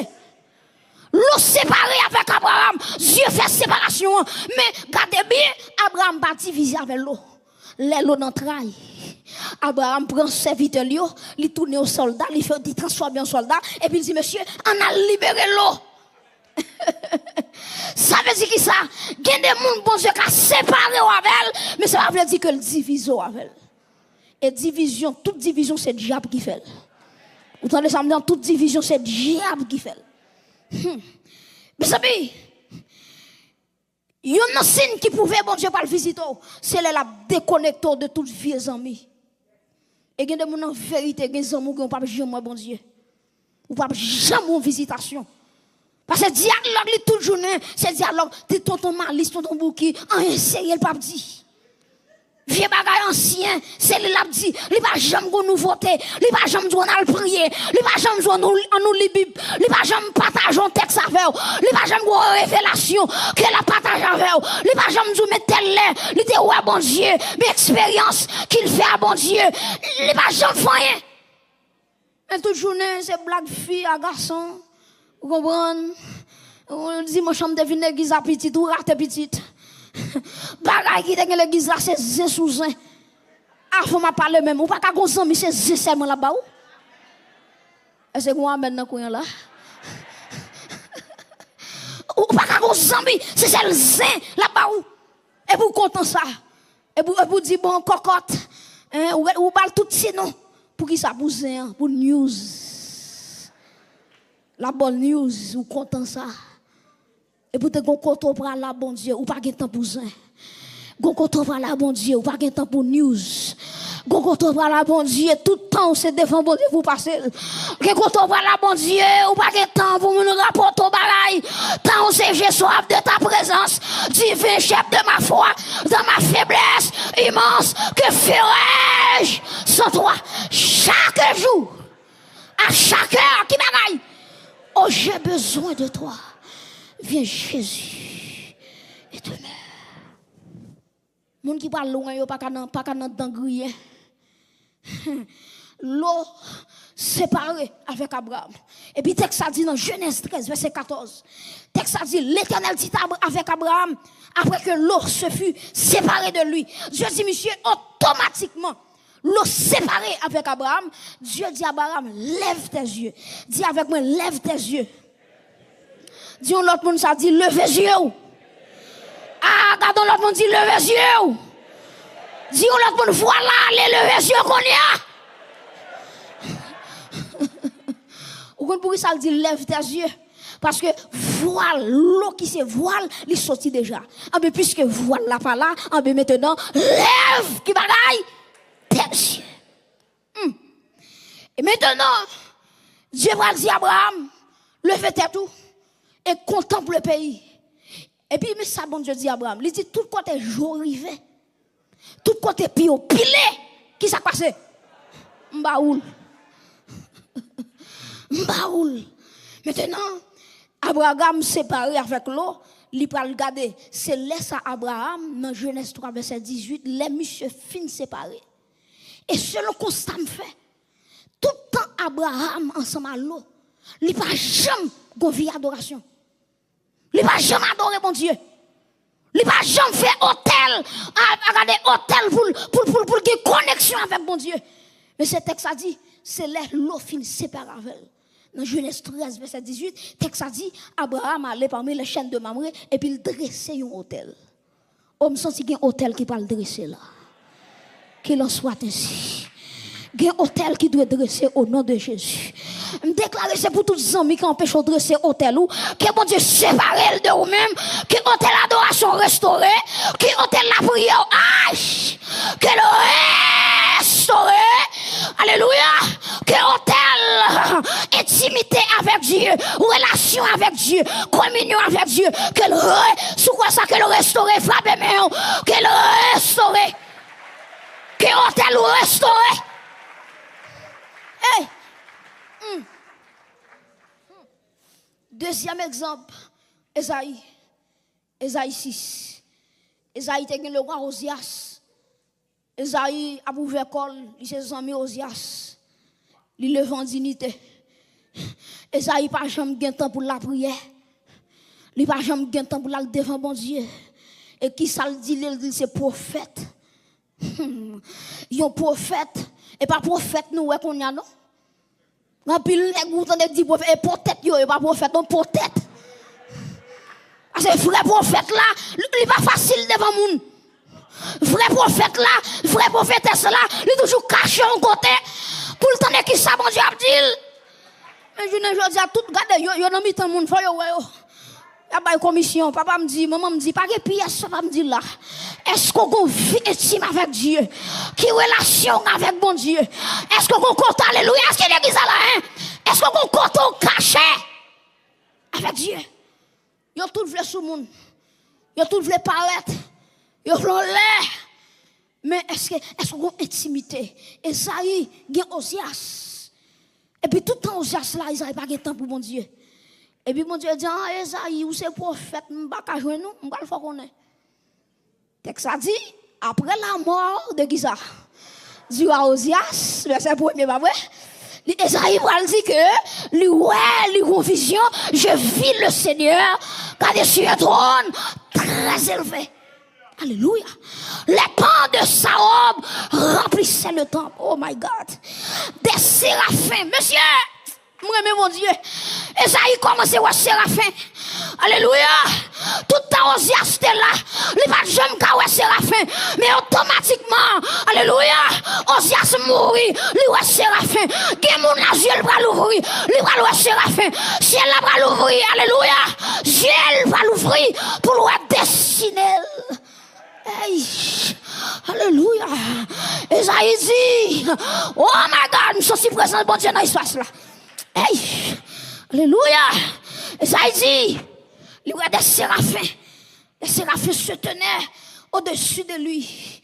L'eau séparée avec Abraham, Dieu fait séparation. Mais regardez bien, Abraham pas divisé avec l'eau. L'eau n'entraille. Abraham prend ses serviteur, il tourne au soldat, il transforme en soldat, et puis il dit, monsieur, on a libéré l'eau. Ça veut dire que ça, il y a des gens bon Dieu qui a séparé avec elle, mais ça veut dire que le divise avec elle. Et division, toute division, c'est le diable qui fait. Vous entendez ça? Dans toute division, c'est le diable qui fait. Mais ça veut il y a un signe qui pouvait, bon Dieu, pas le visiter, c'est la déconnecter de toutes vieux amis. Et il y a des gens en vérité, des amis qui n'ont pas jamais, bon Dieu. Ou pas jamais en visitation. Parce que le dialogue, il est toujours, c'est le dialogue, c'est tonton Malice, tonton Bouki, en un sérieux, le pape dit. Vieux bagay ancien, c'est lui l'a dit, il va jamais nous nouveauté, il va jamais nous aller prier, il va jamais nous lire Bible, il va jamais partager un texte avec vous, il va jamais une révélation que la partage avec vous, il va jamais nous mettre tel lait, il dit ouais bon Dieu, mais expérience qu'il fait à bon Dieu, il va jamais faire rien. Mais toute journée c'est blague fille à garçon, vous comprenez? On dit mon chambre devine l'église à petite ou rate petite. Bagay qui dans l'église là c'est zé sous zé. Ah faut m'a parler même ou pas ka gon mais c'est zé seulement là-bas ou. Est-ce que moi maintenant coin là? Ou pas ka gon mais c'est celle zé là-bas ou. Et vous content ça. Et vous dit bon cocotte ou parle tout sinon pour qui ça pour zé pour news. La bonne news ou content ça. Et pour te gon koto pour la bon Dieu ou pas gen temps pour ça. Gon koto pour la bon Dieu ou pas gen temps pour news. Gon koto pour la bon Dieu tout temps c'est devant bon Dieu pour passer. Gon koto pour la bon Dieu ou pas gen temps pour nous rapporter bagaille. Tant c'est j'ai soif de ta présence, divin chef de ma foi, dans ma faiblesse immense, que ferais-je sans toi chaque jour, à chaque heure qui bagaille. Oh j'ai besoin de toi. Viens Jésus et demeure. Moun qui parle loin yo pas qu'à dans griller. L'eau séparée avec Abraham. Et puis texte ça dit dans Genèse 13 verset 14. Texte ça dit l'Éternel dit avec Abraham après que l'eau se fut séparée de lui. Dieu dit monsieur automatiquement l'eau séparée avec Abraham. Dieu dit à Abraham lève tes yeux. Dis avec moi lève tes yeux. Dis l'autre monde ça dit levez les yeux. Ah, regardons l'autre monde dit levez les yeux. Dis l'autre monde voilà les levez les yeux qu'on y a. Ou quand pour ça dit lève tes yeux parce que voile l'eau qui se voile, il sorti déjà. Ah mais puisque voile là pas là, ah mais maintenant lève qui bagaille tes yeux. Et maintenant Dieu va dire à Abraham levez tes tout et contemple le pays. Et puis, mais ça, bon Dieu dit à Abraham, il dit tout côté jour arrivé, tout côté pio pilé, qui s'est passé? Mbaoul. Mbaoul. Maintenant, Abraham séparé avec l'eau, il va regarder, c'est laisse à Abraham, dans Genèse 3, verset 18, les monsieur fin séparés. Et selon constat me fait, tout le temps Abraham ensemble à l'eau, il va jamais gonfler adoration. Il va jamais adorer mon Dieu. Il va jamais faire hôtel, regarder hôtel pour qu'il y ait connexion avec mon Dieu. Mais ce texte a dit, c'est là l'eau fin séparée avec elle. Dans Genèse 13, verset 18, texte a dit, Abraham allait parmi les chaînes de Mamré et puis il dressait un hôtel. On me sent qu'il y a un hôtel qui va le dresser là. Qu'il en soit ainsi. Il y a un hôtel qui doit dresser au nom de Jésus. Je déclare c'est pour tous les amis qui empêchent de dresser hôtel ou que bon Dieu sépare de vous-même, que hôtel adoration restauré, que hôtel la prière que le restauré. Alléluia. Que hôtel intimité avec Dieu, relation avec Dieu, communion avec Dieu, que le sous quoi ça que le restauré frappe mais que le restauré. Que hôtel restauré. Hey. Deuxième exemple, Esaïe. Esaïe 6. Esaïe était le roi Osias. Esaïe a ouvert l'école, il s'est amis Osias. Il le vend dignité. Esaïe pas jamais gain temps pour la prière. Il pas jamais gain temps pour la devant bon Dieu. Et qui ça le dit, il dit c'est prophète. Yon prophète et pas prophète nous qu'on y a non. En pile les goutons dit prophète et peut-être yo et pas prophète non peut-être. Parce que vrai prophète là, il pas facile devant moun. Vrai prophète là, vrai prophétesse là, il toujours caché en côté pour le temps qui ça bon Dieu a dit. Mais je ne dis à tout regarder yo dans mi temps moun faut yo yo. Y a pas commission, papa me dit, maman me dit pas que pièce papa me dit là. Est-ce qu'on a une vie intime avec Dieu? Qui relation avec bon Dieu? Est-ce qu'on a compte alléluia? Est-ce qu'il y a des là hein? Est-ce qu'on a compte caché avec Dieu? Yo tout veut sous monde. Yo tout veut paraître. Yo veut l'air. Mais est-ce qu'on a une intimité? Esaïe, gen Osias. Et puis tout le temps Osias là, Esaïe pas de temps pour bon Dieu. Et puis mon Dieu dit, ah, Esaïe, ou c'est prophète, je ne vais pas jouer nous, je ne vais pas le faire. Texte ça dit, après la mort de qui ça? Du roi Osias, verset 1er, pas vrai? Esaïe va dire que, lui, ouais, lui, en vision, je vis le Seigneur, quand il sur un trône très élevé. Alléluia. Les pans de sa robe remplissaient le temple. Oh my God. Des séraphins, monsieur. Moi, mon Dieu, Esaïe commence à séraphin. Alléluia. Tout le temps, Osias était là. Il va jamais qu'à séraphin. Mais automatiquement, alléluia, Osias mourit. Il va séraphin. Qui mon Dieu, il va l'ouvrir. Il va le séraphin. Si elle va l'ouvrir, alléluia. Dieu va l'ouvrir pour le dessiner. Hey. Alléluia. Esaïe dit, oh my God, je suis présent, bon Dieu, dans l'espace là. Hey, alléluia. Esaïe dit, il y a des séraphins. Les séraphins se tenaient au-dessus de lui.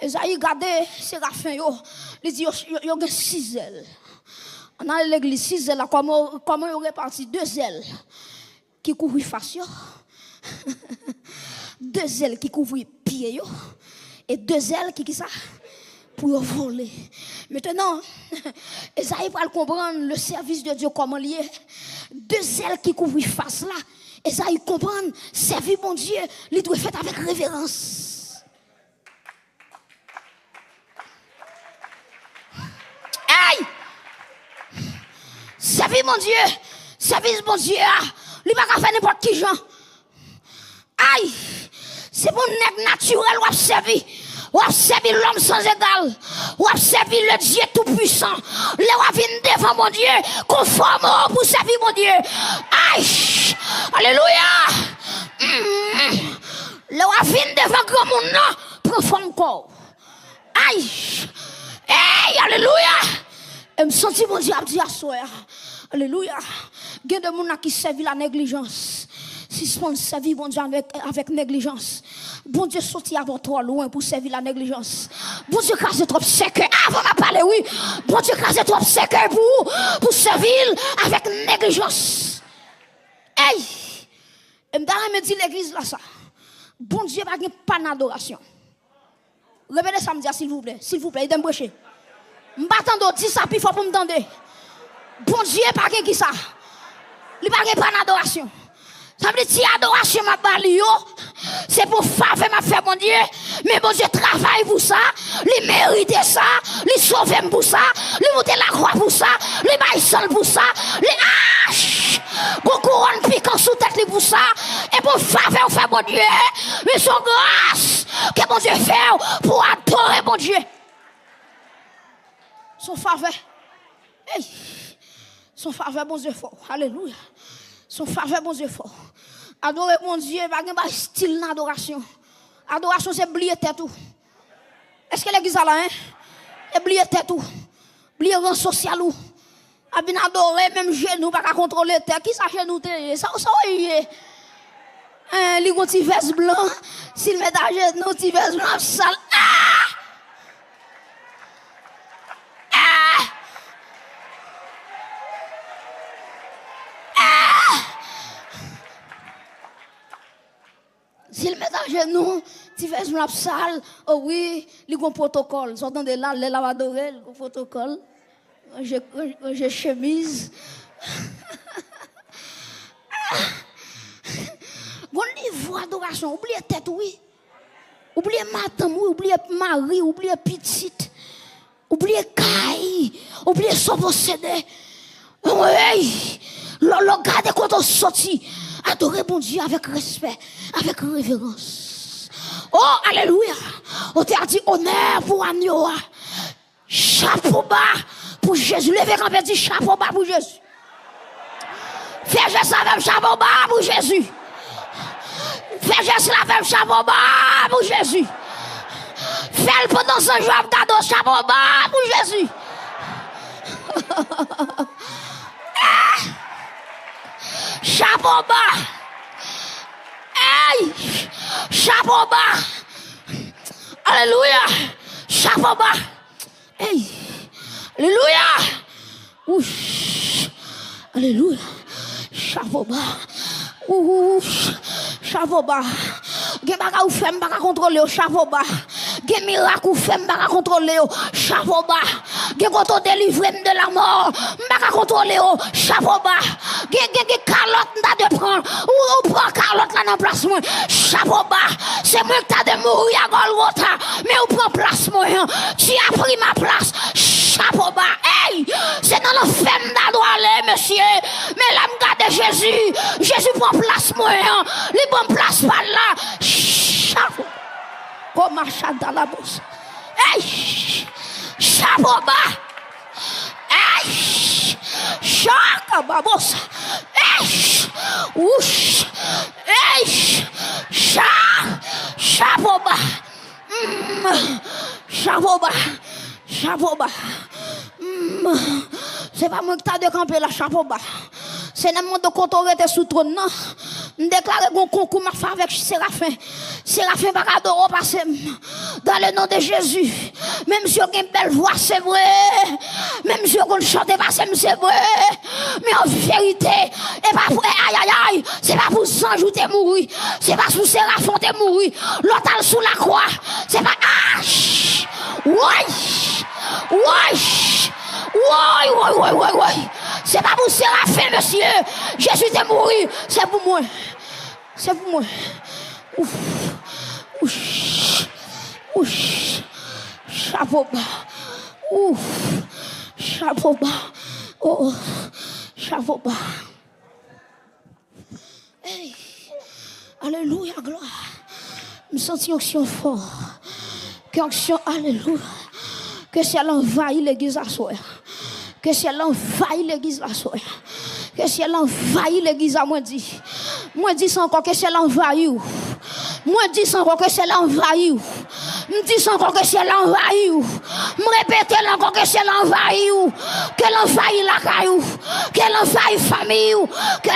Esaïe regardait les séraphins. Il dit, il y a 6 ailes. On a l'église 6 ailes. Comment il répartit 2 ailes qui couvrent face. 2 ailes qui couvrent pied. Et 2 ailes qui ça? Pour voler. Maintenant, Esaïe va comprendre le service de Dieu comment lié. 2 ailes qui couvrent face là. Esaïe comprend, servir mon Dieu, il doit faire avec révérence. Aïe! Servir mon Dieu, servir mon Dieu, il va pas faire n'importe qui gens. Aïe! C'est mon nègre naturel ou servir. Ou servir l'homme sans égal. Ou servir le Dieu tout-puissant. Le ou venir devant mon Dieu. Conforme pour servir mon Dieu. Aïe! Alléluia! Le ou venir devant grand monde. Prends forme corps. Aïe! Hey! Alléluia! Et me sentir mon Dieu à dire à soi. Alléluia! Il y a des gens qui servent la négligence. Si on servir bon Dieu avec négligence. Bon Dieu sorti avant trop loin pour servir la négligence. Bon Dieu crase trop sec. Avant de parler, oui. Bon Dieu crase trop sec pour servir avec négligence. Hey! Et me dit l'église là ça. Bon Dieu pas d'adoration. Révélez ça me dire s'il vous plaît. S'il vous plaît, il me brûcher. M'attendre dit ça puis faut pour me tendre. Bon Dieu pas qui ça. Il pas d'adoration. Ça veut dire que l'adoration m'a bali, c'est pour faveur m'a fait mon Dieu. Mais mon Dieu travaille pour ça, il mérite ça, il sauve pour ça, il monte la croix pour ça, il baille seul pour ça, il hache, beaucoup couronne piquant sous tête pour ça, et pour faveur fait mon Dieu. Mais son grâce que mon Dieu fait pour adorer mon Dieu. Son faveur. Hey. Son faveur, bon Dieu fort. Alléluia. Son faveur, bon Dieu fort. Adorer mon Dieu, pas un style d'adoration. Adoration, c'est oublier tête tout. Est-ce que l'église a là, hein? Oublier tête tout. Oublier rang social ou. A bien adorer, même genou, pas qu'à contrôler tête. Qui ça genou te? Ça, y est. Li gon ti veste blanc. S'il met à genou, ti veste blanc, sale. S'il met à genoux, tu fais une sale, oh oui, il y a un protocole. Sortant de là, les lavadores, il y a un protocole. J'ai chemise. Bon niveau d'adoration, oubliez tête, oui. Oubliez madame, oui, oubliez mari, oubliez petite. Oubliez caille, oubliez son possédé. Oui, le garde quand on sortit. Adorez bon Dieu avec respect, avec révérence. Oh, alléluia. On t'a dit honneur pour agneau. Chapeau bas pour Jésus. Levez quand on dit chapeau bas pour Jésus. Fais geste avec chapeau bas pour Jésus. Fais geste avec chapeau bas pour Jésus. Fais le pendant ce jour d'ado chapeau bas pour Jésus. Chapeau bas. Hey! Chapeau bas. Alléluia. Chapeau bas. Hey! Alléluia. Ouch. Alléluia. Chapeau bas. Ouch. Chapeau bas. Gen baka ou femme baka contrôler au chapeau bas. Gen miracle ou femme baka contrôler au chapeau bas. Gen koto délivrer de la mort baka contrôler au chapeau bas. Gen calotte n'a de prendre ou prend calotte là dans place moi chapeau bas. C'est moi qui t'a de mourir à Golgotha mais ou prend place moi. Tu as pris ma place. Chapeau bas. Hey, c'est dans le femme d'adorer monsieur. Mais l'âme garde Jésus. Jésus prend place moi. Il prend place par là. Chapeau. Comme un chat dans la bourse. Hey, chapeau bas. Hey, chapeau bas bourse. Hey, ouch. Hey, chapeau bas. Chapeau bas. Chapeau bas. C'est pas moi qui t'a décampé la chapeau bas. C'est le monde quand on était sous trône. Je déclare mon concours m'a fait avec Séraphin. Séraphin va adorer passer dans le nom de Jésus. Même si on a une belle voix, c'est vrai. Même si on chante passer, c'est vrai. Mais en vérité, et pas pour aïe, c'est pas pour Sange ou t'es mouru. C'est pas pour Séraphin t'es mouru. L'autre sous la croix. C'est pas ouais. C'est pas pour Séraphin, monsieur. Jésus est mort. C'est pour moi. C'est pour moi. Ouf. Chapeau bas. Ouf. Chapeau bas. Oh. Chapeau bas. Hey. Alléluia, gloire. Je me sens une action forte. Que action, alléluia. Que si elle envahit l'église à soi. Que si elle envahit l'église à soi. Que si elle envahit l'église à moi dit. Moi dis encore que si elle envahit. Moi dis encore que si elle envahit. Me dis encore que si elle envahit. Me répète encore que si elle envahit. Qu'elle envahit la caillou. Qu'elle envahit famille. Que...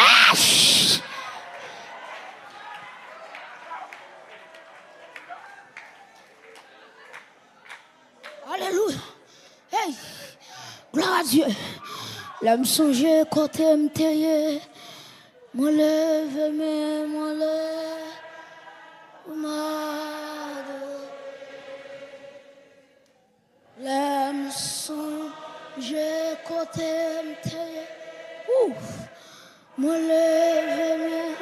Alléluia. Hey. Gloire à Dieu. L'âme songe côté m'teye. Mon lève mais mon lève. L'âme songe côté m'teye. Ouf. Mon lève mais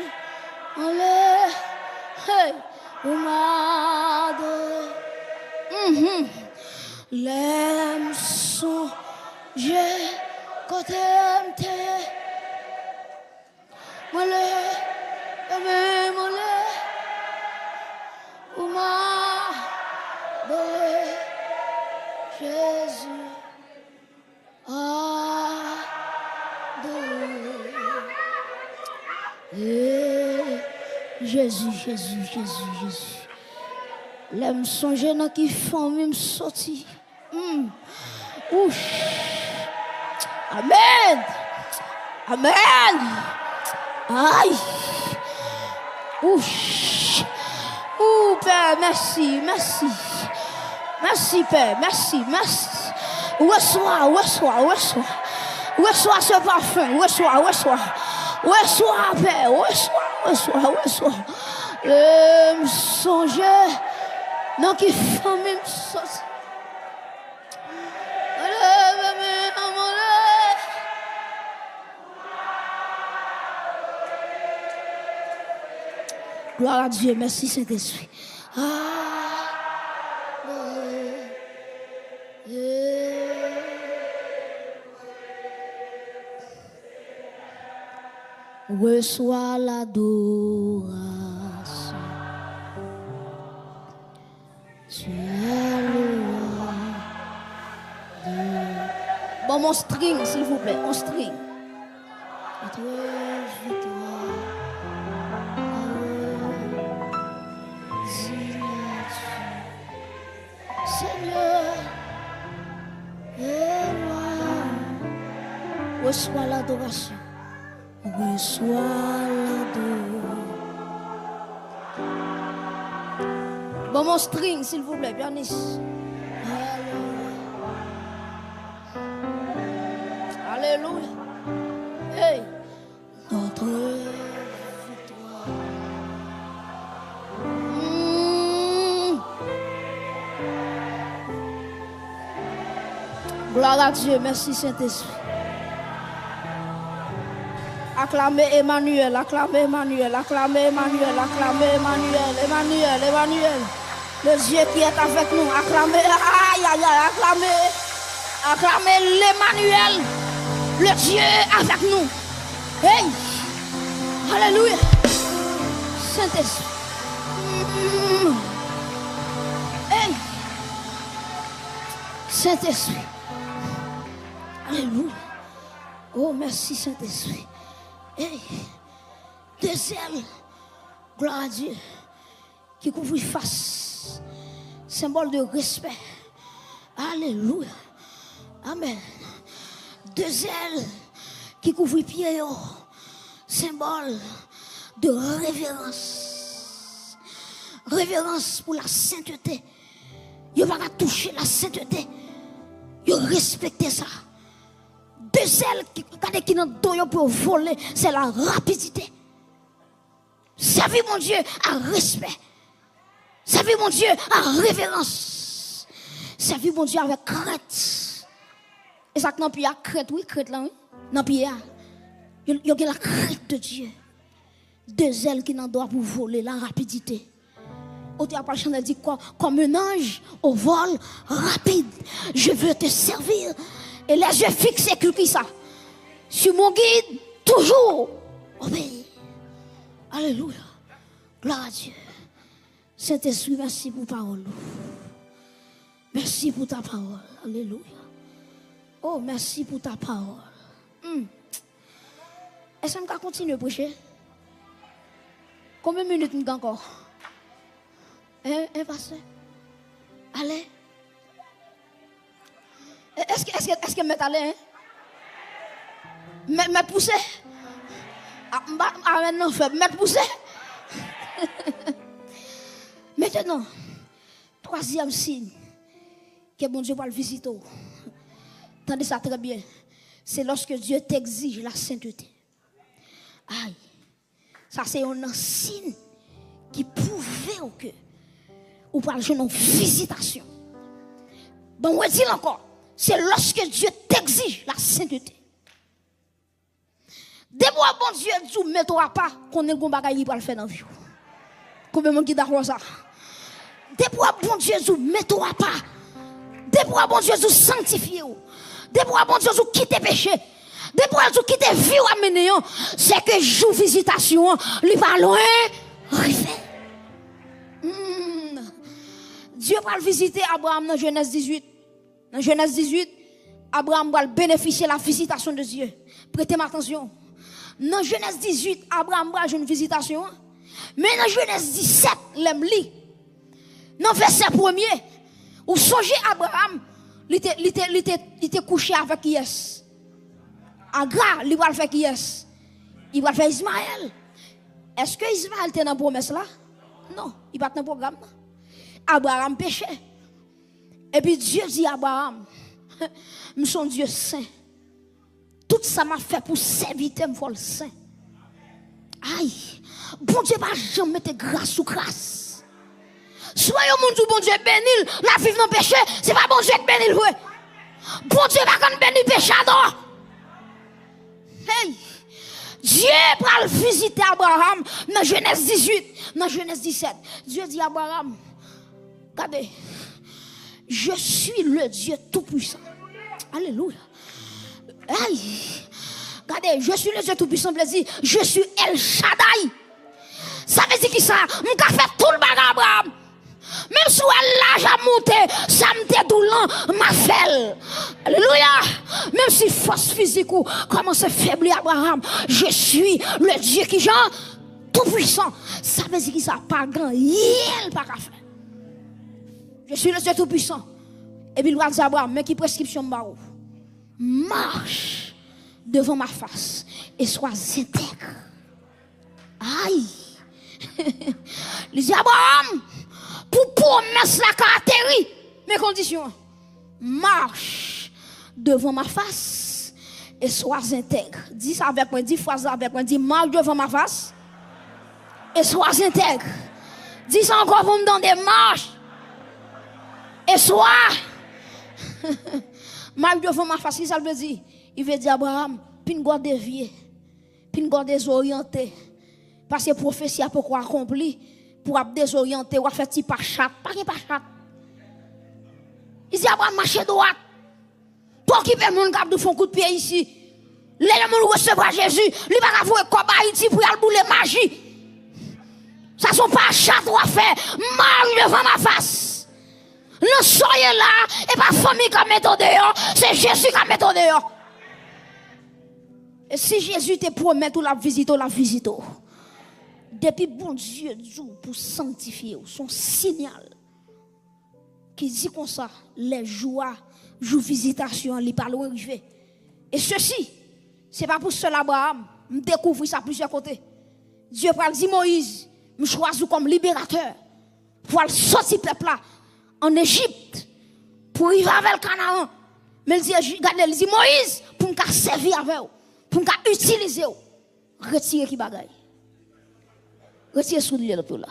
mon lève. Hey. L'âme songe côté m'teye. Mon lève, mon lève, ou ma, Jésus. Jésus, Jésus, Jésus, Jésus. L'aime songer dans qui famille me sorti. Ouf. Amen. Amen. Aïe. Ouf. Ouh, Père, merci, merci. Merci, Père, merci, merci. Reçois, reçois, reçois. Reçois ce parfum, reçois, reçois. Reçois, Père, reçois, reçois, reçois. Le songer, non qui famille me sauce. Gloire à Dieu, merci Saint-Esprit. Reçois l'adoration. Tu es le roi. Bon, mon string, s'il vous plaît, mon string. Seigneur, et moi, reçois l'adoration. Reçois l'adoration. Bon, mon string, s'il vous plaît, pianiste. Alléluia. Hey, notre victoire. Gloire à Dieu, merci Saint-Esprit. Acclamez Emmanuel, acclamez Emmanuel, acclamez Emmanuel, acclamez Emmanuel, Emmanuel, Emmanuel. Le Dieu qui est avec nous, acclamez, aïe, aïe, aïe, acclamez, acclamez l'Emmanuel, le Dieu avec nous. Hey, alléluia, Saint-Esprit. Hey, Saint-Esprit. Alléluia. Oh, merci Saint-Esprit. Hey, deux ailes, gloire à Dieu, qui couvrent face, symbole de respect. Alléluia. Amen. Deux ailes qui couvrent pieds, symbole de révérence. Révérence pour la sainteté. Il va pas toucher la sainteté. Il respecte ça. Deux ailes qui n'ont pas pour voler, c'est la rapidité. Servir mon Dieu à respect. Servir mon Dieu à révérence. Servir mon Dieu avec crainte. Et ça, non, puis il y a crainte, oui, crainte là, oui. Non, puis il y a la crainte de Dieu. Deux ailes qui n'ont pas pour voler, la rapidité. Au théâtre, Chanel dit quoi? Comme un ange au vol rapide, je veux te servir. Et les yeux fixés sur qui ça? Sur mon guide, toujours obéir. Alléluia. Gloire à Dieu. Saint-Esprit, merci pour ta parole. Merci pour ta parole. Alléluia. Oh, merci pour ta parole. Est-ce qu'on peut continuer à prêcher? Combien de minutes nous encore? Pasteur? Allez. Est-ce que m'est allé, hein? M'est poussé? Maintenant, m'est poussé? Maintenant, troisième signe que mon Dieu va le visiter. Tendez ça très bien. C'est lorsque Dieu t'exige la sainteté. Aïe. Ça, c'est un signe qui prouve que ou par une visitation. Bon, on dit encore. C'est lorsque Dieu t'exige la sainteté. D'abord, bon Dieu, tu ne mettras pas qu'on ait un bagage pour le faire dans la vie. Combien de monde qui d'accord ça? D'abord, bon Dieu, tu ne mettras pas. D'abord, bon Dieu, tu sanctifies. D'abord, bon Dieu, tu quittes péché. D'abord, tu quittes vie ou amener. C'est que jour visitation, lui pas loin, arrivé. Dieu va visiter Abraham dans Genèse 18. Dans Genèse 18, Abraham va bénéficier de la visitation de Dieu. Prêtez-moi attention. Dans Genèse 18, Abraham va une visitation. Mais dans Genèse 17, l'aime li. Dans verset premier, où songez Abraham, il était couché avec qui est? Agar, il va faire qui est? Il va faire Ismaël. Est-ce que Ismaël était dans la promesse là? Non, il va pas dans le programme. Abraham péchait. Et puis Dieu dit à Abraham, je suis un Dieu saint. Tout ça m'a fait pour servir, me faut le saint. Aïe, bon Dieu va jamais mettre grâce sous grâce. Soyez au monde où bon Dieu bénit, la vie non péché, c'est pas bon Dieu qui bénit. Bon Dieu va quand bénir péchador. Hey, Dieu va visiter Abraham dans Genèse 18, dans Genèse 17. Dieu dit à Abraham, regardez, je suis le Dieu tout-puissant. Alléluia. Hey, regardez, je suis le Dieu tout-puissant, je suis El Shaddai. Ça veut dire qui ça? Je vais faire tout le bagage Abraham. Même si l'âge a monté, ça me dédoulant, ma felle. Alléluia. Même si force physique ou commence à faiblir Abraham, je suis le Dieu qui genre tout puissant. Ça veut dire que ça pas grand, il pas qu'à faire. Je suis le Dieu tout puissant. Et puis il va dire Abraham, mais qui prescription barou? Marche devant ma face et sois intègre. Aïe. Il dit Abraham, pour promesse la caractérie, mes conditions. Marche devant ma face et sois intègre. Dis ça avec moi, dis fois ça avec moi, dis marche devant ma face et sois intègre. Dis ça encore pour me donner marche et sois. Marche devant ma face, ça veut dire. Il veut dire Abraham, puis une garde déviée, puis une garde désorientée. Parce que la prophétie a pourquoi accompli pour désorienter ou faire petit pas chat, pas pas chat. Il dit Abraham marcher droite. Pour qui peut mon cap de font coup de pied ici. Les gens recevoir Jésus, il va pas voir comme Haïti pour aller bouler magie. Ça sont pas chat doit faire. Marche devant ma face. Non soyez là et pas famille qui met au dehors, c'est Jésus qui met au dehors. Et si Jésus te promet ou la visite, la visite. Depuis bon Dieu pour sanctifier son signal qui dit comme ça les joies visitation li pas loin arriver. Et ceci c'est pas pour seul Abraham me découvrir ça plusieurs côtés. Dieu va dire Moïse me choisit comme libérateur pour sortir peuple là en Égypte pour arriver avec le Canaan. Mais il dit Moïse pour me servir avec vous, pour me utiliser retirer qui bagaille. Retirez sous le tout là.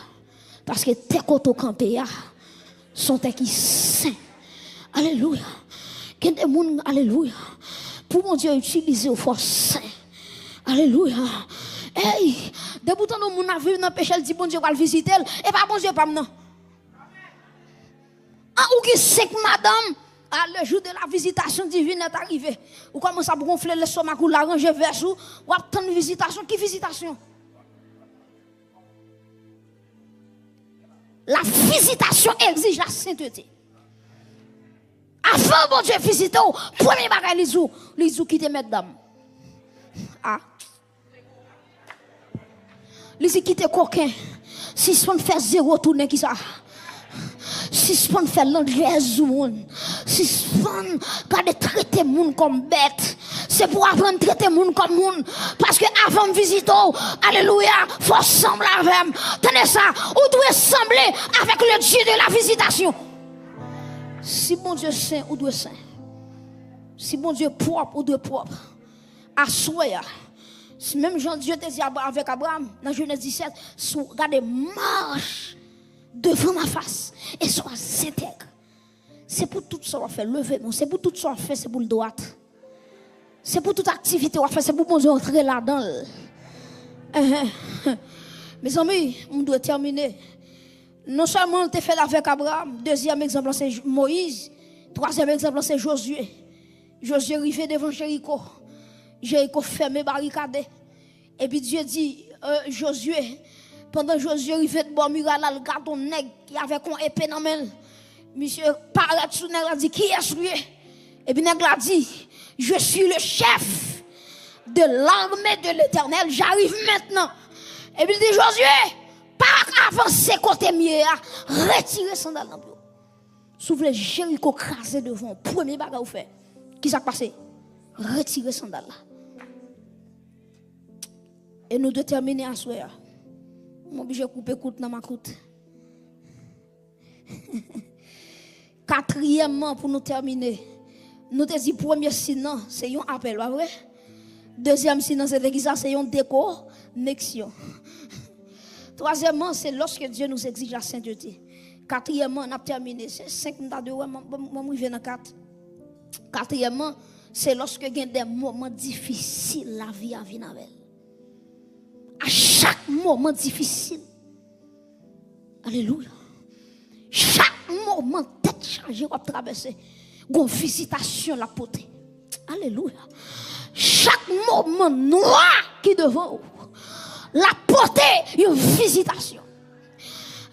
Parce que tes côtés campés sont des qui saints. Alléluia. Qu'il y a des gens, alléluia. Pour mon Dieu utiliser au force saint. Alléluia. Hey, de bout en bout, on a vu dans le péché, il dit bon Dieu va le visiter. Et pas bon Dieu, pas maintenant. Ou qui sait que madame, le jour de la visitation divine est arrivé. Ou commence à gonfler le stomac ou l'arranger vers vous. Ou attendre une visitation. Qui visitation? La visitation exige la sainteté. Avant bon Dieu visite, premier bagage les zou qui te mettent dame. Ah. Les qui te coquin. Si on fait zéro tourner qui ça. Si on fait l'anglaise ou monde. Si on garde traiter monde comme bête. C'est pour apprendre à traiter monde comme monde. Parce que avant de visiter, alléluia, faut sembler avec. Tenez ça, ou doit sembler avec le Dieu de la visitation. Si bon Dieu saint, ou doit saint. Si bon Dieu propre, ou doit propre. Assoya. Si même Jean Dieu te dit avec Abraham, dans Genèse 17, regardez, marche devant ma face et sois intègre. C'est pour tout ça qu'on fait, lever, non, c'est pour tout ça qu'on fait, c'est pour le droit. C'est pour toute activité qu'on fait, c'est pour bon Dieu entrer là-dedans. Mes amis, on doit terminer. Non seulement on te fait avec Abraham, deuxième exemple c'est Moïse, troisième exemple c'est Josué. Josué arrivé devant Jéricho. Jéricho fermé, barricadé. Et puis Dieu dit, Josué, pendant Josué arrivé de bon muraille, le gardon nègre qui avait une épée dans la main. Monsieur paraît sous nègre, a dit, qui est lui? Et puis nègre a dit, je suis le chef de l'armée de l'Éternel, j'arrive maintenant. Et puis il dit, Josué, Pas avancer côté mieux, retirer sandal dans pied. Souffle Jéricho crasé devant, premier bagage ou fait. Qui s'est passé? Retirer sandal là. Et nous devons terminer à soir. Mon obligé couper coute dans ma coute. Quatrièmement, pour nous terminer, nous te dit premier signe, c'est un appel, pas vrai? Deuxième signe, c'est une déconnexion. Troisièmement, c'est lorsque Dieu nous exige la sainteté. Quatrièmement, on a terminé. C'est 5 minutes de moi, je dans 4. Quatrièmement, c'est lorsque il y a des moments difficiles, la vie a venu avec elle. À chaque moment difficile. Alléluia. Chaque moment, tête chargée, on traverser. Une visitation la portée. Alléluia. Chaque moment noir qui devant la portée, une visitation.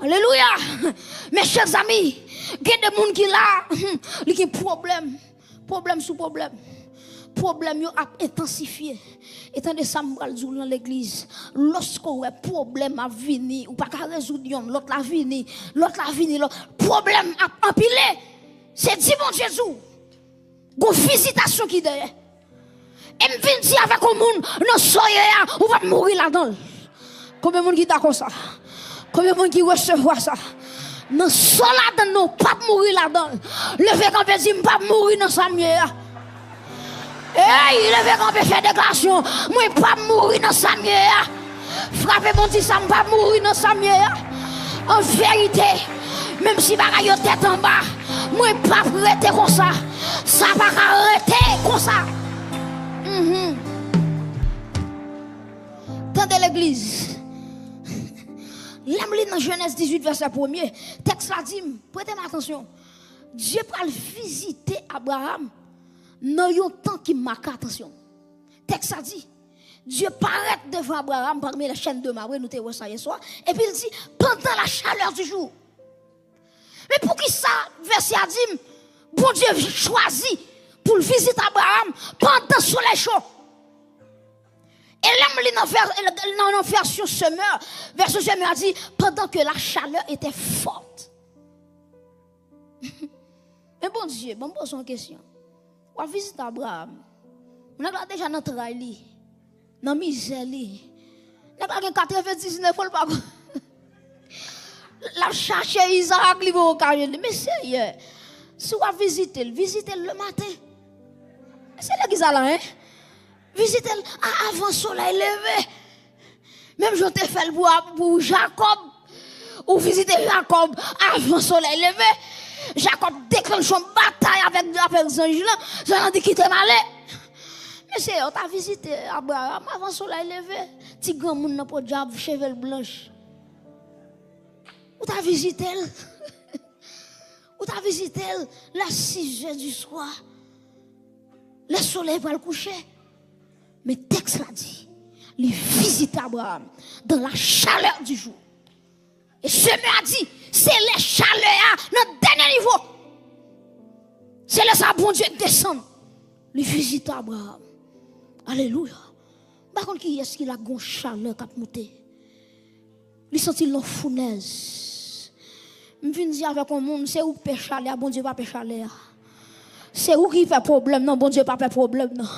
Alléluia. Mes chers amis, il y a des gens qui là, qui ont problème sous problème. Problème a intensifié. Et tant de ça dans l'église, lorsqu'on a problème à venir ou pas qu'à résoudre l'autre la venir, problème à empiler. C'est dimanche Jésus. Une visitation qui derrière. Et me vient dire avec le monde, non soyez ou va mourir là-dedans. Combien de monde qui d'accord ça? Combien de monde qui recevoir ça? Non soyez là-dedans, non pas mourir là-dedans. Levez quand vous dites pas mourir dans sa mieux. Hey, levez quand vous faire déclaration, moi pas mourir dans sa mieux. Frappez mon dit ça pas mourir dans sa mieux. En vérité, même si bagaille yo tête en bas, moi pas arrêter comme ça. Ça va arrêter comme ça. Tendez l'église. L'aime dans Genèse 18 verset 1er, texte là dit, prêtez attention. Dieu va visiter Abraham dans un temps qui marque attention. Texte ça dit, Dieu paraît devant Abraham parmi les chaînes de marée, nous te voyons ça hier soir, et puis il dit pendant la chaleur du jour. Mais pour qui ça, verset a dit, bon Dieu choisit pour visiter Abraham pendant le soleil chaud. Et là, dans version semeur, verset semeur a dit, pendant que la chaleur était forte. Mais bon Dieu, bon, pose une question. On va visiter Abraham. On a déjà dans le travail, dans la misère. On a 99 fois le pas. La cherche Isaac, il va au carrière. Mais sérieux, si on va visiter le matin. C'est là qu'ils allaient, hein? Visiter avant le soleil levé. Même je te fais pour Jacob. Ou visiter Jacob avant le soleil levé. Jacob déclenche une bataille avec les anges là. Ça dit qu'il était malé. Mais c'est, on t'a visité Abraham avant le soleil levé. Petit grand monde n'a pas de diable, cheveux blanches. Ou t'as visité Ou t'as visité la 6h du soir. Le soleil va le coucher. Mais le texte l'a dit. Il visite Abraham dans la chaleur du jour. Et ce a dit, c'est les chaleurs à notre dernier niveau. C'est là ça, bon Dieu descend. Il visite Abraham. Alléluia. Par contre, qui est-ce qu'il a une chaleur qui a monté? Il sentit l'eau fournaise. Je viens dire avec le monde, c'est où péché l'air, bon Dieu va pécher l'air. C'est où qui fait problème, non, bon Dieu pas fait problème, non.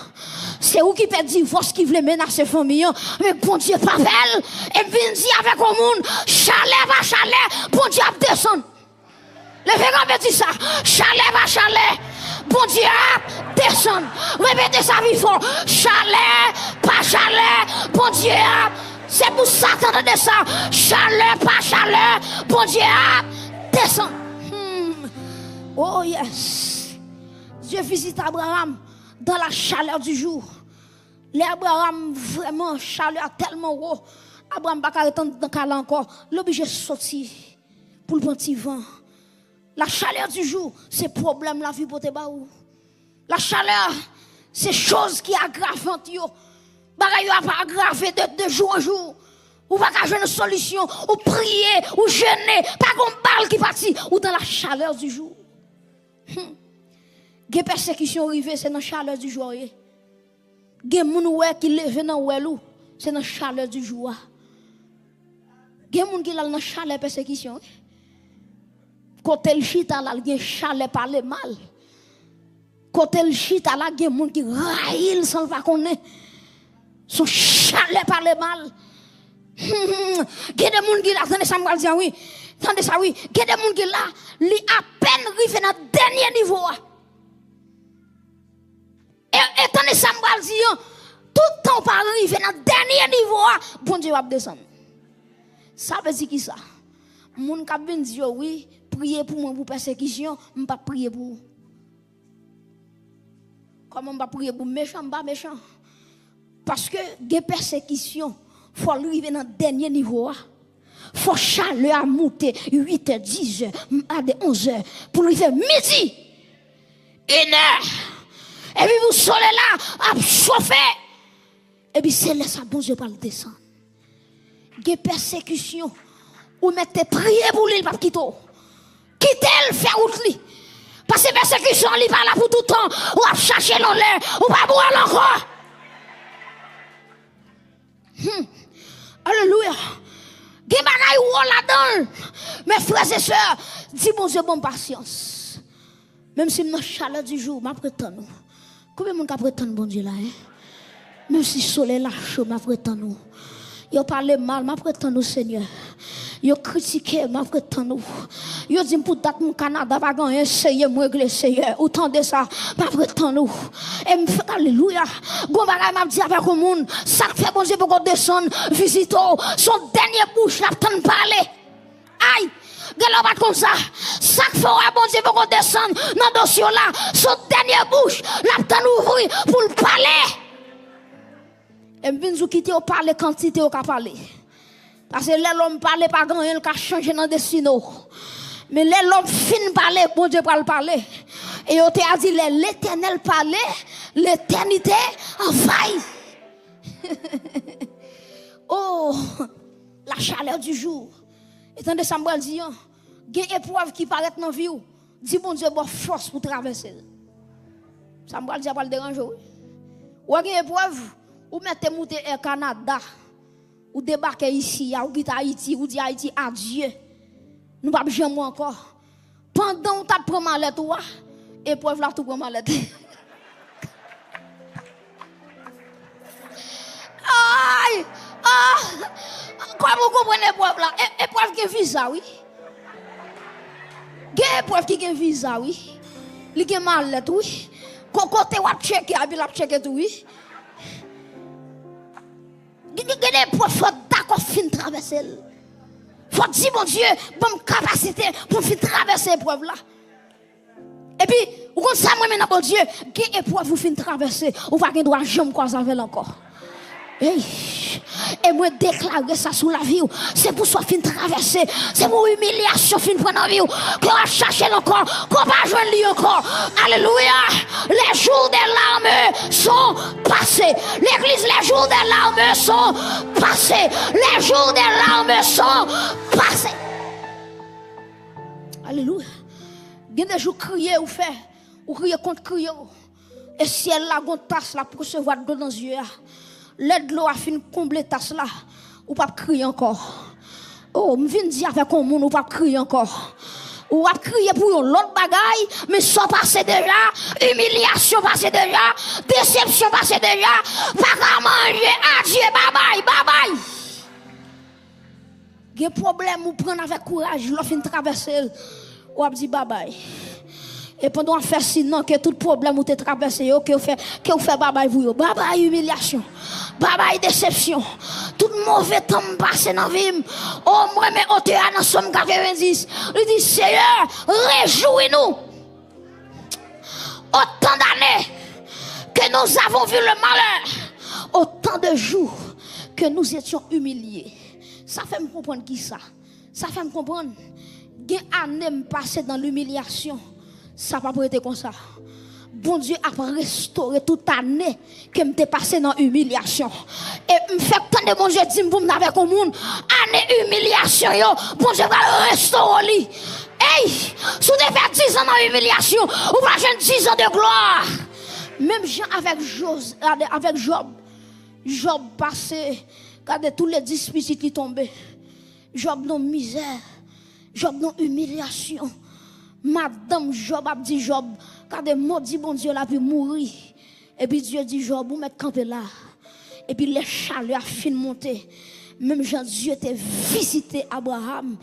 C'est où qui fait divorce, qui veut menacer famille, mais bon Dieu pas fait. Et viens dire avec le monde, chalet va chalet, bon Dieu descend. Le véran dit ça, chalet va chalet, bon Dieu descend. Répétez ça vivant, chalet, pas chalet, bon Dieu. C'est pour ça que tu descends, chalet, pas chalet, bon Dieu descend. Oh yes. Dieu visite Abraham dans la chaleur du jour. L'Abraham vraiment chaleur tellement haut. Abraham pas attendre dans calme encore. L'obligé sortir pour le petit vent. La chaleur du jour, c'est problème la vie pour te baou. La chaleur, c'est chose qui aggravent yo. Bagay yo pas aggraver de jour en jour. Ou pas qu'à jouer une solution, ou prier, ou jeûner, pas qu'on parle qui partit ou dans la chaleur du jour. Des persécutions arrivées, c'est dans la chaleur du jour. Des gens qui lèvent dans l'ouelou, c'est dans la chaleur du jour. Il y a des gens qui ont dans chalet persécution. Côté le chita là, il y a chalet parler mal. Côté le chita là, il y a des gens qui raillent sans pas connaître. Son chalet parler mal. Il y a des gens qui là, attendez ça me dire oui. Attendez ça oui. Il y a des gens qui là, li à peine arrivé dans le dernier niveau. Et attendez ça me dire tout le temps pas arrivé dans le dernier niveau, bon Dieu va descendre. Ça veut dire qui ça? Moun k'ap vinn dire oui, prier pour moi pour persécution, on pas prier pour vous. Comment on va prier pour méchant, pas méchant? Parce que des persécutions, faut arriver dans le dernier niveau. Faut chaleur à monter 8h, 10h, à 11h pour arriver midi. 1h. Et puis vous soleil là, à chauffer. Et puis c'est là ça bon Dieu pas le descendre. Des persécutions ou mettez prier pour lui pas quitter. Quittez le faire route lui. Parce que persécution lui pas là pour tout le temps. Ou à chercher dans l'air, ou pas boire encore. Alléluia. Des bagailles ou là-dedans. Mes frères et sœurs, dis bon Dieu bonne patience. Même si nous chaleur du jour, m'a prétend nous. Combien de monde prétend bon Dieu là hein? Même si le soleil là chaud, m'a prétend nous. Yo parle mal, m'a prétend nous Seigneur. Yo critiqué, m'a prétend nous. Yo dit pour date mon Canada pas gagner Seigneur moi régler Seigneur. Autant de ça, m'a prétend nous. Et me fait alléluia. Bon bagay m'a dit avec le monde, ça fait bon Dieu pour qu'on descende visite son dernier bouche là t'en parler. Aïe. Galo pas comme ça. Ça fait bon Dieu pour qu'on descende dans dossier là, son dernier bouche là t'en ouvrir pour le parler. Et bien nous quitter au parler quantité au ka parler. Parce que l'homme parle pas grand il ka changer dans destination. Mais l'homme fin parler bon Dieu va le parler. Et on t'a dit l'Éternel parler, l'éternité en faille. Oh, la chaleur du jour. Et tant de Samuel dit, il y a une épreuve qui paraît dans la vie. Dis bon Dieu, bonne force pour traverser. Samuel dit, pas le déranger. Ou il y a une épreuve. Ou mettez monter au Canada, ou débarquez ici, ou quittez Haïti, ou dit Haïti adieu. Nous ne pouvons jamais encore. Pendant que tu prends ma lettre, épreuve là, tu prends ma lettre. Aïe! Ah! Comment vous comprenez l'épreuve là? Épreuve qui a visa, oui. Épreuve qui a visa, oui. Il a ma lettre, oui. Côté ou checker, il a checké tout, oui. Il y a des épreuves d'accord fin traverser. Faut dire mon Dieu, bonne capacité pour fin traverser l'épreuve là. Et puis, vous comprenez ça moi maintenant bon Dieu, quelle épreuve vous fin traverser, ou pas qu'il doit jamais croiser avec encore. Et moi déclarer ça sous la vie, c'est pour soit fin traverser, c'est pour humiliation fin prendre en vie, qu'on va chercher encore, qu'on va joindre lui encore. Alléluia. Les jours des larmes sont passés. L'église, les jours des larmes sont passés. Les jours des larmes sont passés. Alléluia. Il y a des jours crier ou faire, ou crier contre crier. Et ciel là, gon tasse là pour recevoir de l'eau dans les yeux. L'aide de l'eau a fini combler tasse là, ou pas crier encore. Oh, je viens dire avec un monde, ou pas crier encore. Ou pas crier pour l'autre bagaille, mais ça passe déjà, humiliation passe déjà, déception passe déjà, pas qu'à manger, adieu, bye bye, bye bye. Il y a des problèmes, ou prendre avec courage, l'on fin traverser, ou dit bye bye. Et pendant faire sinon que tout problème ou te traversé que vous fait bye vous bye bye humiliation bye bye déception tout mauvais temps passé dans vie oh moi mais on te a dans Somme 90 il dit Seigneur réjouis-nous autant d'années que nous avons vu le malheur autant de jours que nous étions humiliés ça fait me comprendre qui ça fait me comprendre des années me passer dans l'humiliation. Ça va pas être comme ça. Bon Dieu a restauré toute année que me passé dans humiliation. Et me fait tant de bon Dieu dit pour avec au monde année humiliation yo, bon Dieu va restaurer. Hey, si vous avez fait 10 ans dans humiliation, ou pas 10 ans de gloire. Même Jean avec Job passé, regardez tous les disputes qui tombaient. Job dans misère, Job dans humiliation. Madame Job a dit Job, quand des mots dit bon Dieu là puis mourir. Et puis Dieu dit Job, vous mettez campé là. Et puis les chaleurs a fini monter. Même Jean Dieu t'a visité Abraham.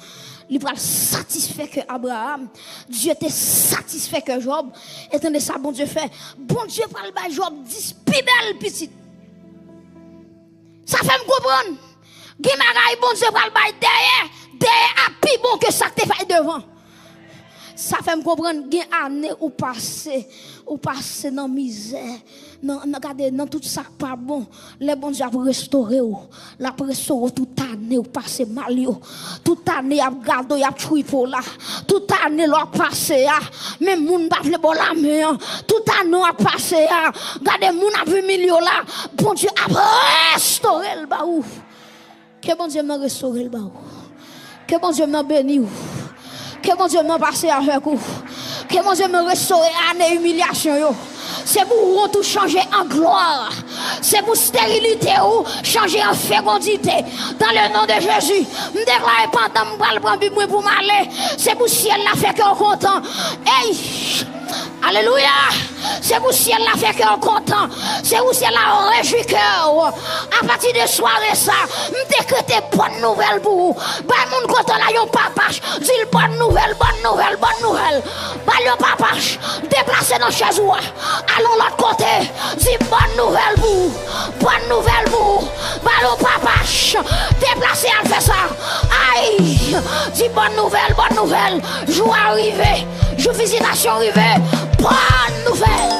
Il va satisfait que Abraham. Dieu t'a satisfait que Job. Et ça, bon Dieu fait. Bon Dieu parle à Job 10 plus belle petite. Ça fait me comprendre. Guimaraï, bon Dieu parle derrière. Derrière a plus bon que ça que t'es fait devant. Ça fait me comprendre qu'il y a une année où passer dans la misère, dans tout ça pas bon. Les bons Dieu pour restaurer, la restaurer toute année où passer mal, toute année a gardé, a tué pour là, toute année l'a passé, même moun pas le bon la main, toute année a passé, gardez moun a vu milieu là, bon Dieu a restauré le baou. Que bon Dieu m'a restauré le baou. Que bon Dieu m'a béni. Que mon Dieu m'a passé avec vous. Que mon Dieu me restaure à une humiliation. C'est pour vous tout changer en gloire. C'est pour stérilité ou changer en fécondité. Dans le nom de Jésus. Je déclare pendant que je prends pour m'aller. C'est pour ciel la fait qu'on content. Hey! Alléluia. C'est pour ciel la fait qu'on content. C'est pour ciel la réjouit cœur. À partir de soirée ça, je décrète bonne nouvelle pour vous. Bah mon content là yon papache. Dis bonne nouvelle, bonne nouvelle, bonne nouvelle. Bah yon papache. Déplacez dans chez vous. Allons l'autre côté. Dis bonne nouvelle pour vous. Bonne nouvelle pour vous. Bah yon papache. Déplacez à faire ça. Aïe. Dis bonne nouvelle, bonne nouvelle. Joie arrivée. Jour visitation arrivée. Bonne nouvelle.